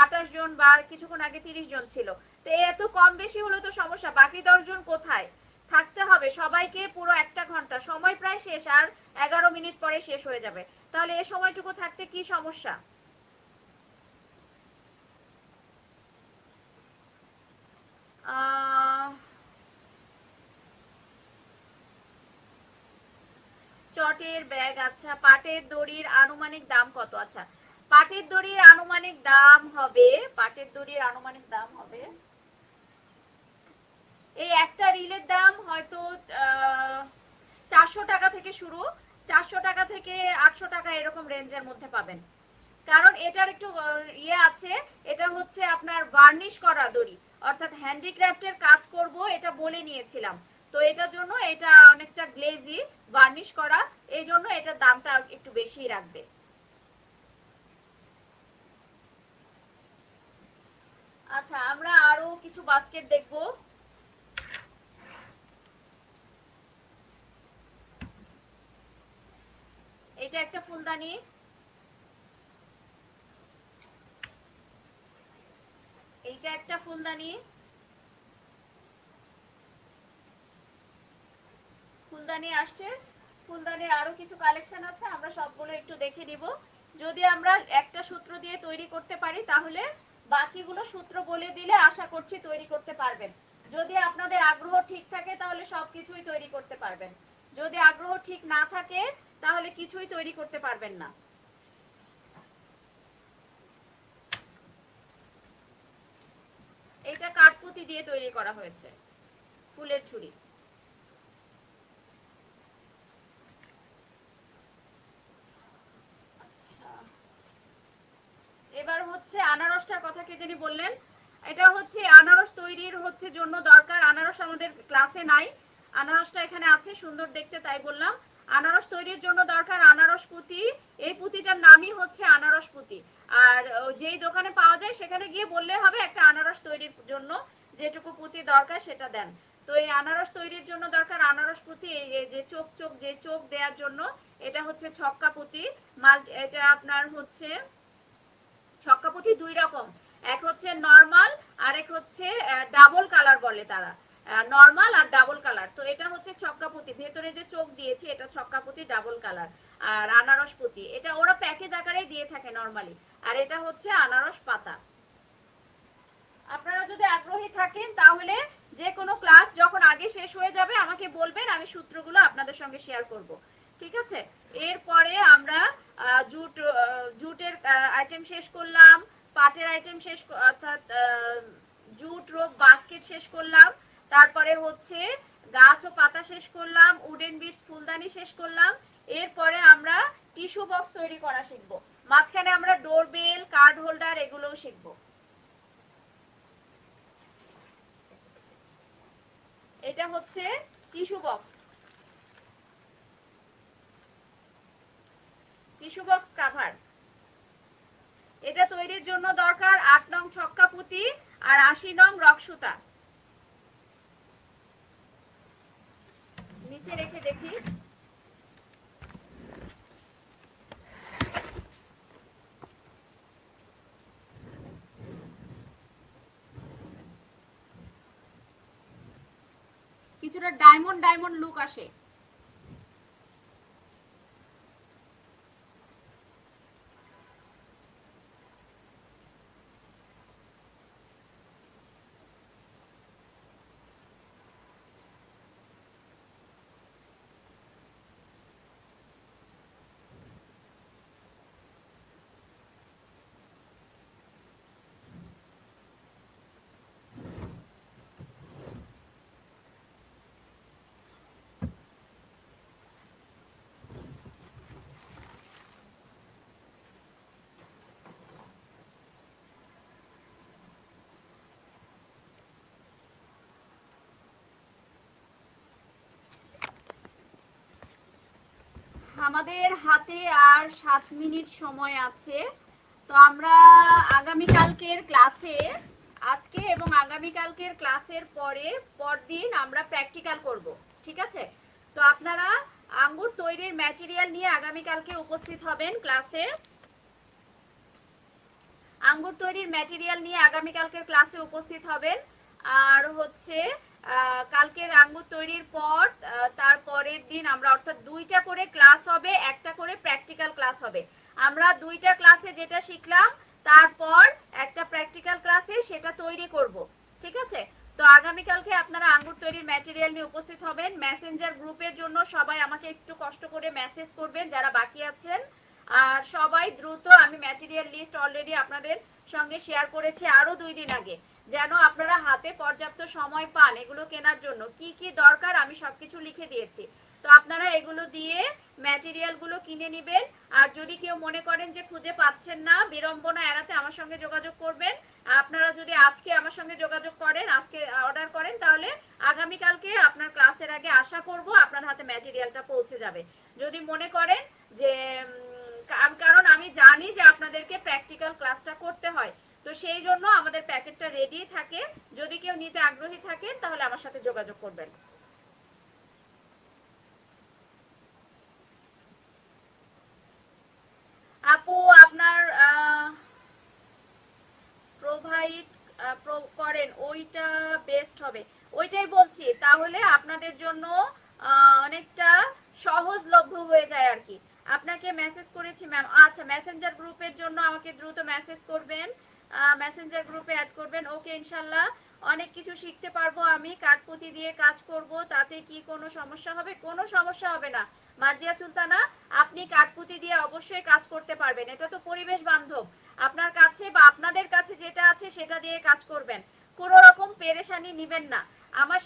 28 জন বা কিছুক্ষণ আগে 30 জন ছিল। তো এত কম বেশি হলে তো সমস্যা, বাকি 10 জন কোথায়? থাকতে হবে সবাইকে, পুরো 1 ঘন্টা সময় প্রায় শেষ, আর 11 মিনিট পরে শেষ হয়ে যাবে। তাহলে এই সময়টুকু থাকতে কি সমস্যা? চটের ব্যাগ, আচ্ছা, পাটের দড়ির আনুমানিক দাম কত? আচ্ছা, পাটের দড়ির আনুমানিক দাম হবে, এই একটা রিলের দাম হয়তো 400 টাকা থেকে শুরু, 400 টাকা থেকে 800 টাকা এরকম রেঞ্জের মধ্যে পাবেন। কারণ এটার একটু ইয়ে আছে, এটা হচ্ছে আপনার ভার্নিশ করা দড়ি, অর্থাৎ হ্যান্ডিক্রাফটের কাজ করব এটা বলে নিয়েছিলাম। তো এটার জন্য এটা অনেকটা গ্লেজি, ভার্নিশ করা, এই জন্য এটার দামটা একটু বেশি রাখবে। আচ্ছা, আমরা আরো কিছু বাস্কেট দেখব। এটা একটা ফুলদানি, এইটা একটা ফুলদানি, ফুলদানি আসছে, ফুলদানির আরো কিছু কালেকশন আছে, আমরা সবগুলো একটু দেখে নিব। যদি আমরা একটা সূত্র দিয়ে তৈরি করতে পারি তাহলে বাকিগুলো সূত্র বলে দিলে আশা করছি তৈরি করতে পারবেন। যদি আপনাদের আগ্রহ ঠিক থাকে তাহলে সবকিছুই তৈরি করতে পারবেন, যদি আগ্রহ ঠিক না থাকে তাহলে কিছুই তৈরি করতে পারবেন না। এটা কাঠপুঁতি দিয়ে তৈরি করা হয়েছে, ফুলের ছুরি। এবার হচ্ছে আনারসটার কথা কে জানি বললেন, এটা হচ্ছে আনারস তৈরির হচ্ছে জন্য দরকার, আনারস আমাদের ক্লাসে নাই, আনারসটা এখানে আছে সুন্দর দেখতে তাই বললাম। আনারস তৈরির জন্য দরকার আনারস পুঁতি, এই পুঁতিটার নামই হচ্ছে আনারস পুঁতি। আর যেই দোকানে পাওয়া যায় সেখানে গিয়ে বললে হবে একটা আনারস তৈরির জন্য যেটুকু পুঁতি দরকার সেটা দেন। তো এই আনারস তৈরির জন্য দরকার আনারস পুঁতি, এই যে চোখ দেওয়ার জন্য এটা হচ্ছে ছক্কা পুঁতি। এটা আপনার হচ্ছে ছক্কা পুঁতি দুই রকম, এক হচ্ছে নরমাল আর এক হচ্ছে ডাবল কালার বলে তারা, নরমাল আর ডাবল কালার। তো এটা হচ্ছে ছক্কা পুঁতি, ভেতরে যে চোখ দিয়েছি এটা ছক্কা পুঁতি ডাবল কালার। আর আনারস পুঁতি এটা ওরা প্যাকেজ আকারে দিয়ে থাকে নরমালি, আর এটা হচ্ছে আনারস পাতা। আপনারা যদি আগ্রহী থাকেন তাহলে যে কোনো ক্লাস যখন আগে শেষ হয়ে যাবে আমাকে বলবেন, আমি সূত্রগুলো আপনাদের সঙ্গে শেয়ার করব, ঠিক আছে? এরপরে আমরা জুটের আইটেম শেষ করলাম, পাটের আইটেম শেষ, অর্থাৎ জুট রোপ বাস্কেট শেষ করলাম, তারপরে হচ্ছে গাছ ও পাতা শেষ করলাম, উডেন বিটস ফুলদানি শেষ করলাম। এরপরে আমরা টিস্যু বক্স তৈরি করা শিখবো, মাঝখানে আমরা ডোরবেল, কার্ড হোল্ডার এগুলোও শিখবো। এটা হচ্ছে tissue box, tissue box cover. এটা তৈরির জন্য দরকার 8 নং ছক্কা পুঁতি আর 80 নং রক সুতা। নিচে রেখে দেখি। কিছুটা ডায়মন্ড ডায়মন্ড লুক আসে। আমাদের হাতে আর 7 মিনিট সময় আছে। তো আমরা আগামীকালকের ক্লাসে, আজকে এবং আগামীকালকের ক্লাসের পরদিন আমরা প্র্যাকটিক্যাল করব, ঠিক আছে? তো আপনারা আঙ্গুর তৈরির ম্যাটেরিয়াল নিয়ে আগামীকালকে উপস্থিত হবেন ক্লাসে। আঙ্গুর তৈরির ম্যাটেরিয়াল নিয়ে আগামীকালকের ক্লাসে উপস্থিত হবেন। আর হচ্ছে কালকের আঙ্গুর তৈরির পর তারপরের দিন আমরা, অর্থাৎ 2টা করে ক্লাস হবে, একটা করে প্র্যাকটিক্যাল ক্লাস হবে। আমরা 2টা ক্লাসে যেটা শিখলাম তারপর একটা প্র্যাকটিক্যাল ক্লাসে সেটা তৈরি করব, ঠিক আছে? তো আগামীকালকে আপনারা আঙ্গুর তৈরির ম্যাটেরিয়াল নিয়ে উপস্থিত হবেন। মেসেঞ্জার গ্রুপের জন্য সবাই আমাকে একটু কষ্ট করে মেসেজ করবেন যারা বাকি আছেন। আর সবাই দ্রুত, আমি ম্যাটেরিয়াল লিস্ট অলরেডি আপনাদের সঙ্গে শেয়ার করেছি আরো 2 দিন আগে, যেন আপনারা হাতে পর্যাপ্ত সময় পান এগুলো কেনার জন্য। কি কি দরকার আমি সবকিছু লিখে দিয়েছি। তো আপনারা এগুলো দিয়ে ম্যাটেরিয়াল গুলো কিনে নেবেন। আর যদি কেউ মনে করেন যে খুঁজে পাচ্ছেন না, বিড়ম্বনা এড়াতে আমার সঙ্গে যোগাযোগ করবেন। আপনারা যদি আজকে আমার সঙ্গে যোগাযোগ করেন, আজকে অর্ডার করেন, তাহলে আগামীকালকে আপনার ক্লাসের আগে আশা করব আপনার হাতে ম্যাটেরিয়ালটা পৌঁছে যাবে। যদি মনে করেন যে, কারণ আমি জানি যে আপনাদেরকে প্র্যাকটিক্যাল ক্লাসটা করতে হয়, তো সেই জন্য আমাদের প্যাকেটটা রেডি থাকে। যদি কেউ নিতে আগ্রহী থাকেন তাহলে আমার সাথে যোগাযোগ করবেন। আপু আপনার প্রোভাইড করেন ওইটা বেস্ট হবে, ওইটাই বলছি। তাহলে আপনাদের জন্য অনেকটা সহজলভ্য হয়ে যায় আর কি। আপনাকে মেসেজ করেছি ম্যাম। আচ্ছা, মেসেঞ্জার গ্রুপের জন্য আমাকে দ্রুত মেসেজ করবেন, মেসেঞ্জার গ্রুপে অ্যাড করবেন। ওকে, ইনশাল্লাহ অনেক কিছু শিখতে পারবো আমি। কাঠপুঁতি দিয়ে কাজ করব, তাতে কি কোনো সমস্যা হবে? কোনো সমস্যা হবে না মার্জিয়া সুলতানা, আপনি কাঠপুঁতি দিয়ে অবশ্যই কাজ করতে পারবেন। এটা তো পরিবেশ বান্ধব। আপনার কাছে বা আপনাদের কাছে যেটা আছে সেটা দিয়ে কাজ করবেন, কোনো রকম পেরেশানি নেবেন না। আমার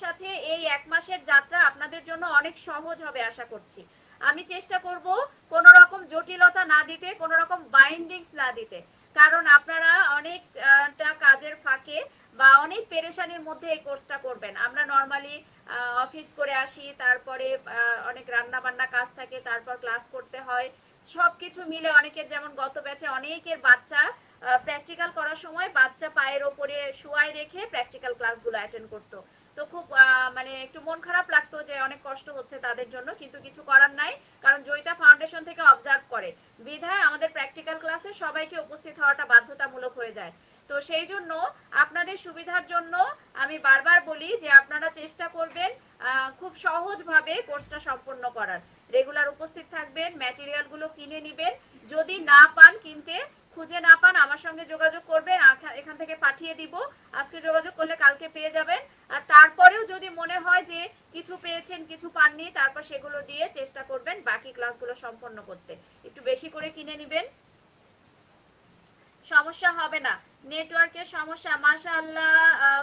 সাথে এই 1 মাসের যাত্রা আপনাদের জন্য অনেক সহজ হবে আশা করছি। আমি চেষ্টা করব কোনো রকম জটিলতা না দিতে, কোনো রকম বাইন্ডিংস না দিতে, কারণ আপনারা অনেকটা কাজের ফাঁকে বা অনেক পেরেশানির মধ্যে এই কোর্সটা করবেন। আমরা নর্মালি অফিস করে আসি, তারপরে অনেক রান্না বান্না কাজ থাকে, তারপর ক্লাস করতে হয়। সবকিছু মিলে অনেকের, যেমন গত ব্যাচে অনেকের বাচ্চা প্র্যাকটিক্যাল করার সময় বাচ্চা পায়ের ওপরে শুয়ায় রেখে প্র্যাকটিক্যাল ক্লাসগুলো অ্যাটেন্ড করতো। তো খুব মানে একটু মন খারাপ লাগতো যে অনেক কষ্ট হচ্ছে তাদের জন্য, কিন্তু কিছু করার নাই, কারণ জয়িতা ফাউন্ডেশন থেকে অবজার্ভ করে বিধায় আমাদের প্র্যাকটিক্যাল ক্লাসে সবাইকে উপস্থিত হওয়াটা বাধ্যতামূলক হয়ে যায়। তো সেই জন্য আপনাদের সুবিধার জন্য আমি বারবার বলি যে আপনারা চেষ্টা করবেন খুব সহজভাবে কোর্সটা সম্পন্ন করার। রেগুলার উপস্থিত থাকবেন, ম্যাটেরিয়ালগুলো কিনে নেবেন। যদি না পান, কিনতে খুঁজে না পান, আমার সঙ্গে যোগাযোগ করবেন, এখান থেকে পাঠিয়ে দিব। আজকে যোগাযোগ করলে কালকে পেয়ে যাবেন। আর তারপরেও যদি মনে হয় যে কিছু পেয়েছেন কিছু পাননি, তারপর সেগুলো দিয়ে চেষ্টা করবেন বাকি ক্লাসগুলো সম্পন্ন করতে। একটু বেশি করে কিনে নেবেন, সমস্যা হবে না। নেটওয়ার্কের সমস্যা, মাশাআল্লাহ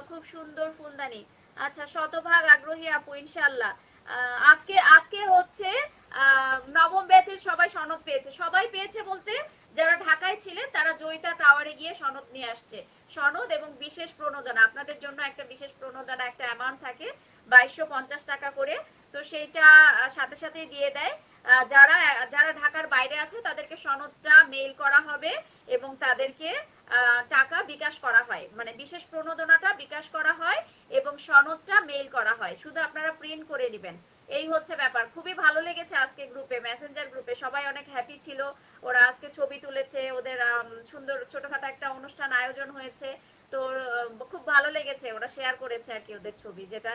খুব সুন্দর ফুলদানি। আচ্ছা, শতভাগ আগ্রহী আপু, ইনশাআল্লাহ। আজকে হচ্ছে নবম ব্যাচের সবাই সনদ পেয়েছে। সবাই পেয়েছে বলতে যারা ঢাকায় ছিলেন তারা জয়িতা টাওয়ারে গিয়ে সনদ নিয়ে আসছে। সনদ এবং বিশেষ প্রণোদনা, আপনাদের জন্য একটা বিশেষ প্রণোদনা, একটা অ্যামাউন্ট থাকে, 2250 টাকা করে। তো সেইটা সাথে সাথে দিয়ে দেয়। যারা যারা ঢাকার বাইরে আছে তাদেরকে সনদটা মেইল করা হবে এবং তাদেরকে টাকা বিকাশ করা হয়, মানে বিশেষ প্রণোদনাটা বিকাশ করা হয় এবং সনদটা মেইল করা হয়, শুধু আপনারা প্রিন্ট করে নেবেন। এই হচ্ছে ব্যাপার। খুবই ভালো লেগেছে আজকে গ্রুপে, মেসেঞ্জার গ্রুপে সবাই অনেক হ্যাপি ছিল। ওরা আজকে ছবি তুলেছে, ওদের সুন্দর ছোটখাটো একটা অনুষ্ঠান আয়োজন হয়েছে। তো খুব ভালো লেগেছে, ওরা শেয়ার করেছে আর কি ওদের ছবি, যেটা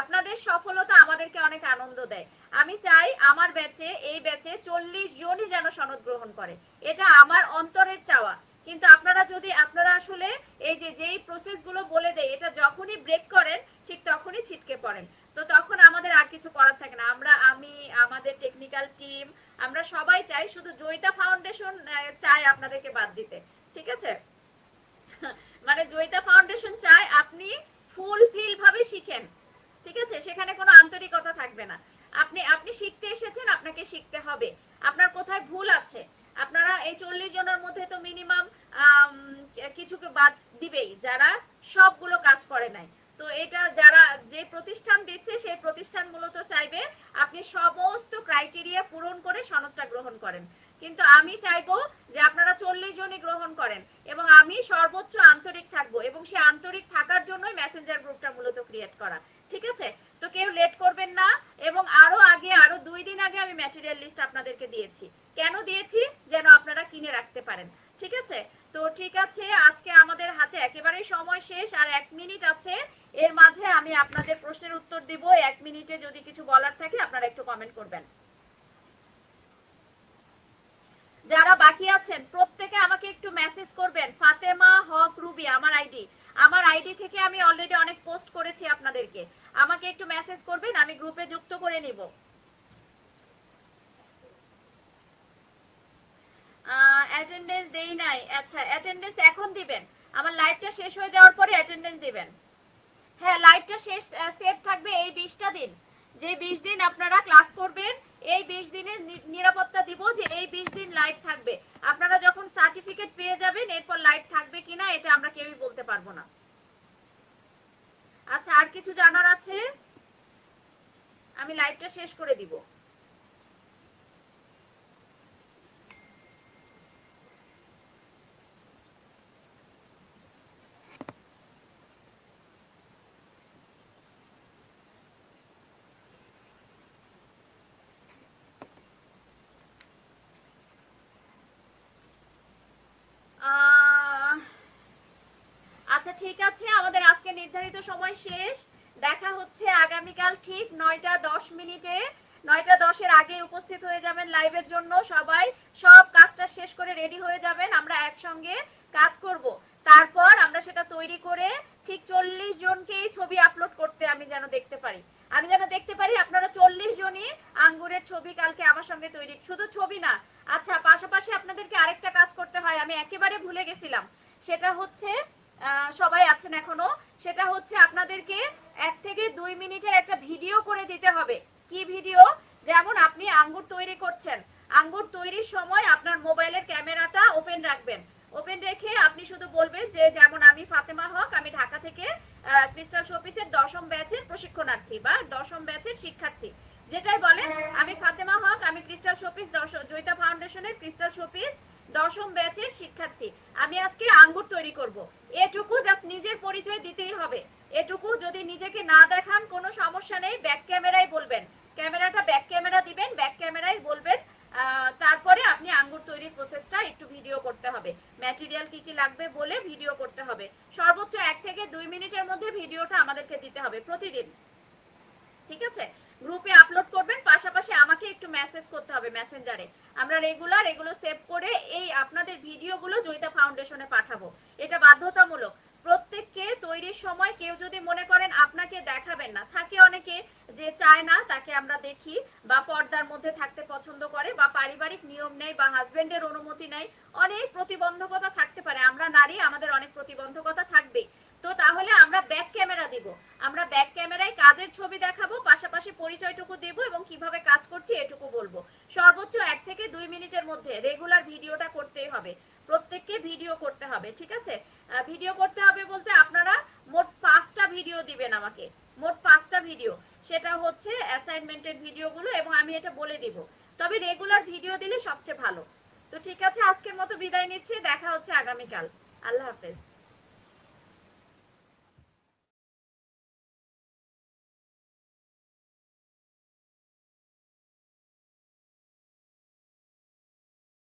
আপনাদের সফলতা আমাদেরকে অনেক আনন্দ দেয়। আমি চাই আমার ব্যাচে, এই ব্যাচে 40 জনই যেন সনদ গ্রহণ করে, এটা আমার অন্তরের চাওয়া। কিন্তু আপনারা আসলে এই যেই প্রসেস গুলো বলে দেয়, এটা যখনই ব্রেক করেন ঠিক তখনই ছিটকে পড়েন। তো তখন আমাদের আর কিছু করার থাকে না। আমি আমাদের টেকনিক্যাল টিম আমরা সবাই চাই, শুধু জয়িতা ফাউন্ডেশন চাই আপনাদেরকে বাদ দিতে, ঠিক আছে? মানে জয়িতা ফাউন্ডেশন চায় আপনি ফুলফিল ভাবে শিখেন, ঠিক আছে? সেখানে কোনো আন্তরিকতা থাকবে না। আপনি শিখতে এসেছেন, আপনাকে শিখতে হবে। আপনার কোথায় ভুল আছে, আপনারা এই 40 জনের মধ্যে তো মিনিমাম কিছুকে বাদ দিবেই যারা সবগুলো কাজ করে নাই। তো এটা যারা যে প্রতিষ্ঠান দিচ্ছে সেই প্রতিষ্ঠান মূলত চাইবে আপনি সমস্ত ক্রাইটেরিয়া পূরণ করে সনদটা গ্রহণ করেন। কিন্তু আমি চাইবো যে আপনারা 40 জনই গ্রহণ করেন এবং আমি সর্বোচ্চ আন্তরিক থাকবো, এবং সেই আন্তরিক থাকার জন্যই মেসেঞ্জার গ্রুপটা মূলত ক্রিয়েট করা, ঠিক আছে? তো কেউ লেট করবেন না। এবং আরো 2 দিন আগে আমি ম্যাটেরিয়াল লিস্ট আপনাদেরকে দিয়েছি। কেন দিয়েছি? যেন আপনারা কিনে রাখতে পারেন, ঠিক আছে? তো ঠিক আছে, আজকে আমাদের হাতে একেবারেই সময় শেষ, আর 1 মিনিট আছে। এর মাঝে আমি আপনাদের প্রশ্নের উত্তর দিব। 1 মিনিটে যদি কিছু বলার থাকে আপনারা একটু কমেন্ট করবেন। যারা বাকি আছেন প্রত্যেকে আমাকে একটু মেসেজ করবেন। ফাতেমা হক রুবি আমার আইডি থেকে আমি অলরেডি অনেক পোস্ট করেছি আপনাদেরকে। আমাকে একটু মেসেজ করবেন, আমি গ্রুপে যুক্ত করে নিব। অ্যাটেন্ডেন্স দেই নাই। আচ্ছা, অ্যাটেন্ডেন্স এখন দিবেন, আমার লাইভটা শেষ হয়ে যাওয়ার পরে অ্যাটেন্ডেন্স দিবেন। হ্যাঁ, লাইভটা শেষ সেট থাকবে এই 20টা দিন। যে 20 দিন আপনারা ক্লাস করবেন, এই 20 দিনের নিরাপত্তা দিব যে এই 20 দিন লাইভ থাকবে। আপনারা যখন সার্টিফিকেট পেয়ে যাবেন এরপর লাইভ থাকবে কিনা এটা আমরা কেউই বলতে পারবো না। আচ্ছা, আর কিছু জানার আছে? আমি লাইভটা শেষ করে দিব। আচ্ছা ঠিক আছে, আমাদের আজকে নির্ধারিত সময় শেষ। দেখা হচ্ছে আগামীকাল ঠিক 9টা 10 মিনিটে। 9টা 10-এর আগে উপস্থিত হয়ে যাবেন লাইভের জন্য। সবাই সব কাজটা শেষ করে রেডি হয়ে যাবেন, আমরা একসঙ্গে কাজ করব। তারপর আমরা সেটা তৈরি করে ঠিক 40 জনকেই ছবি আপলোড করতে আমি যেন দেখতে পারি। আপনারা 40 জনই আঙ্গুরের ছবি কালকে আমার সঙ্গে তৈরি, শুধু ছবি না। আচ্ছা, পাশাপাশি আপনাদেরকে আরেকটা কাজ করতে হয়, আমি একেবারে ভুলে গেছিলাম। সেটা হচ্ছে সবাই আছেন এখনো, সেটা হচ্ছে আপনাদেরকে 1 থেকে 2 মিনিটের একটা ভিডিও করে দিতে হবে। কি ভিডিও? যেমন আপনি আঙ্গুর তৈরি করছেন, আঙ্গুর তৈরির সময় আপনার মোবাইলের ক্যামেরাটা ওপেন রাখবেন। ওপেন রেখে আপনি শুধু বলবেন যে যেমন আমি ফাতেমা হক, আমি ঢাকা থেকে ক্রিস্টাল শোপিসের 10ম ব্যাচের প্রশিক্ষণার্থী বা 10ম ব্যাচের শিক্ষার্থী। যেটাই বলেন, আমি ফাতেমা হক, আমি ক্রিস্টাল শোপিস জয়িতা ফাউন্ডেশনের ক্রিস্টাল শোপিস 10ম ব্যাচের শিক্ষার্থী। আমি আজকে আঙ্গুর তৈরি করব। এটুকু জাস্ট নিজের পরিচয় দিতেই হবে। এটুকু যদি নিজেকে না দেখান কোনো সমস্যা নেই, ব্যাক ক্যামেরায় বলবেন, ক্যামেরাটা ব্যাক ক্যামেরা দিবেন, ব্যাক ক্যামেরায় বলবেন। তারপরে আপনি আঙ্গুর তৈরির প্রসেসটা একটু ভিডিও করতে হবে, ম্যাটেরিয়াল কি কি লাগবে বলে ভিডিও করতে হবে। সর্বোচ্চ 1 থেকে 2 মিনিটের মধ্যে ভিডিওটা আমাদেরকে দিতে হবে প্রতিদিন, ঠিক আছে? গ্রুপে আপলোড করবেন, পাশাপাশি আমাকে একটু মেসেজ করতে হবে মেসেঞ্জারে। আমরা রেগুলার এগুলো সেভ করে এই আপনাদের ভিডিওগুলো জয়িতা ফাউন্ডেশনে পাঠাবো। এটা বাধ্যতামূলক। প্রত্যেককে তৈরির সময় কেউ যদি মনে করেন আপনাকে দেখাবেন না, থাকে অনেকে যে চায় না তাকে আমরা দেখি, বা পর্দার মধ্যে থাকতে পছন্দ করে, বা পারিবারিক নিয়ম নেই, বা হাজবেন্ডের অনুমতি নেই, অনেক প্রতিবন্ধকতা থাকতে পারে। আমরা নারী, আমাদের অনেক প্রতিবন্ধকতা থাকবে। তো তাহলে আমরা ব্যাক ক্যামেরা দিব, আমরা ব্যাক ক্যামেরায় কাজের ছবি দেখাবো, পাশাপাশি পরিচয়টুকু দেব এবং কিভাবে কাজ করছি এটুকু বলবো। সর্বোচ্চ 1 থেকে 2 মিনিটের মধ্যে রেগুলার ভিডিওটা করতেই হবে, প্রত্যেককে ভিডিও করতে হবে, ঠিক আছে? ভিডিও করতে হবে বলতে আপনারা মোট 5টা ভিডিও দিবেন আমাকে, মোট 5টা ভিডিও। সেটা হচ্ছে অ্যাসাইনমেন্টের ভিডিওগুলো, এবং আমি এটা বলে দিব। তবে রেগুলার ভিডিও দিলে সবচেয়ে ভালো। তো ঠিক আছে, আজকের মতো বিদায় নিচ্ছি, দেখা হচ্ছে আগামীকাল। আল্লাহ হাফেজ।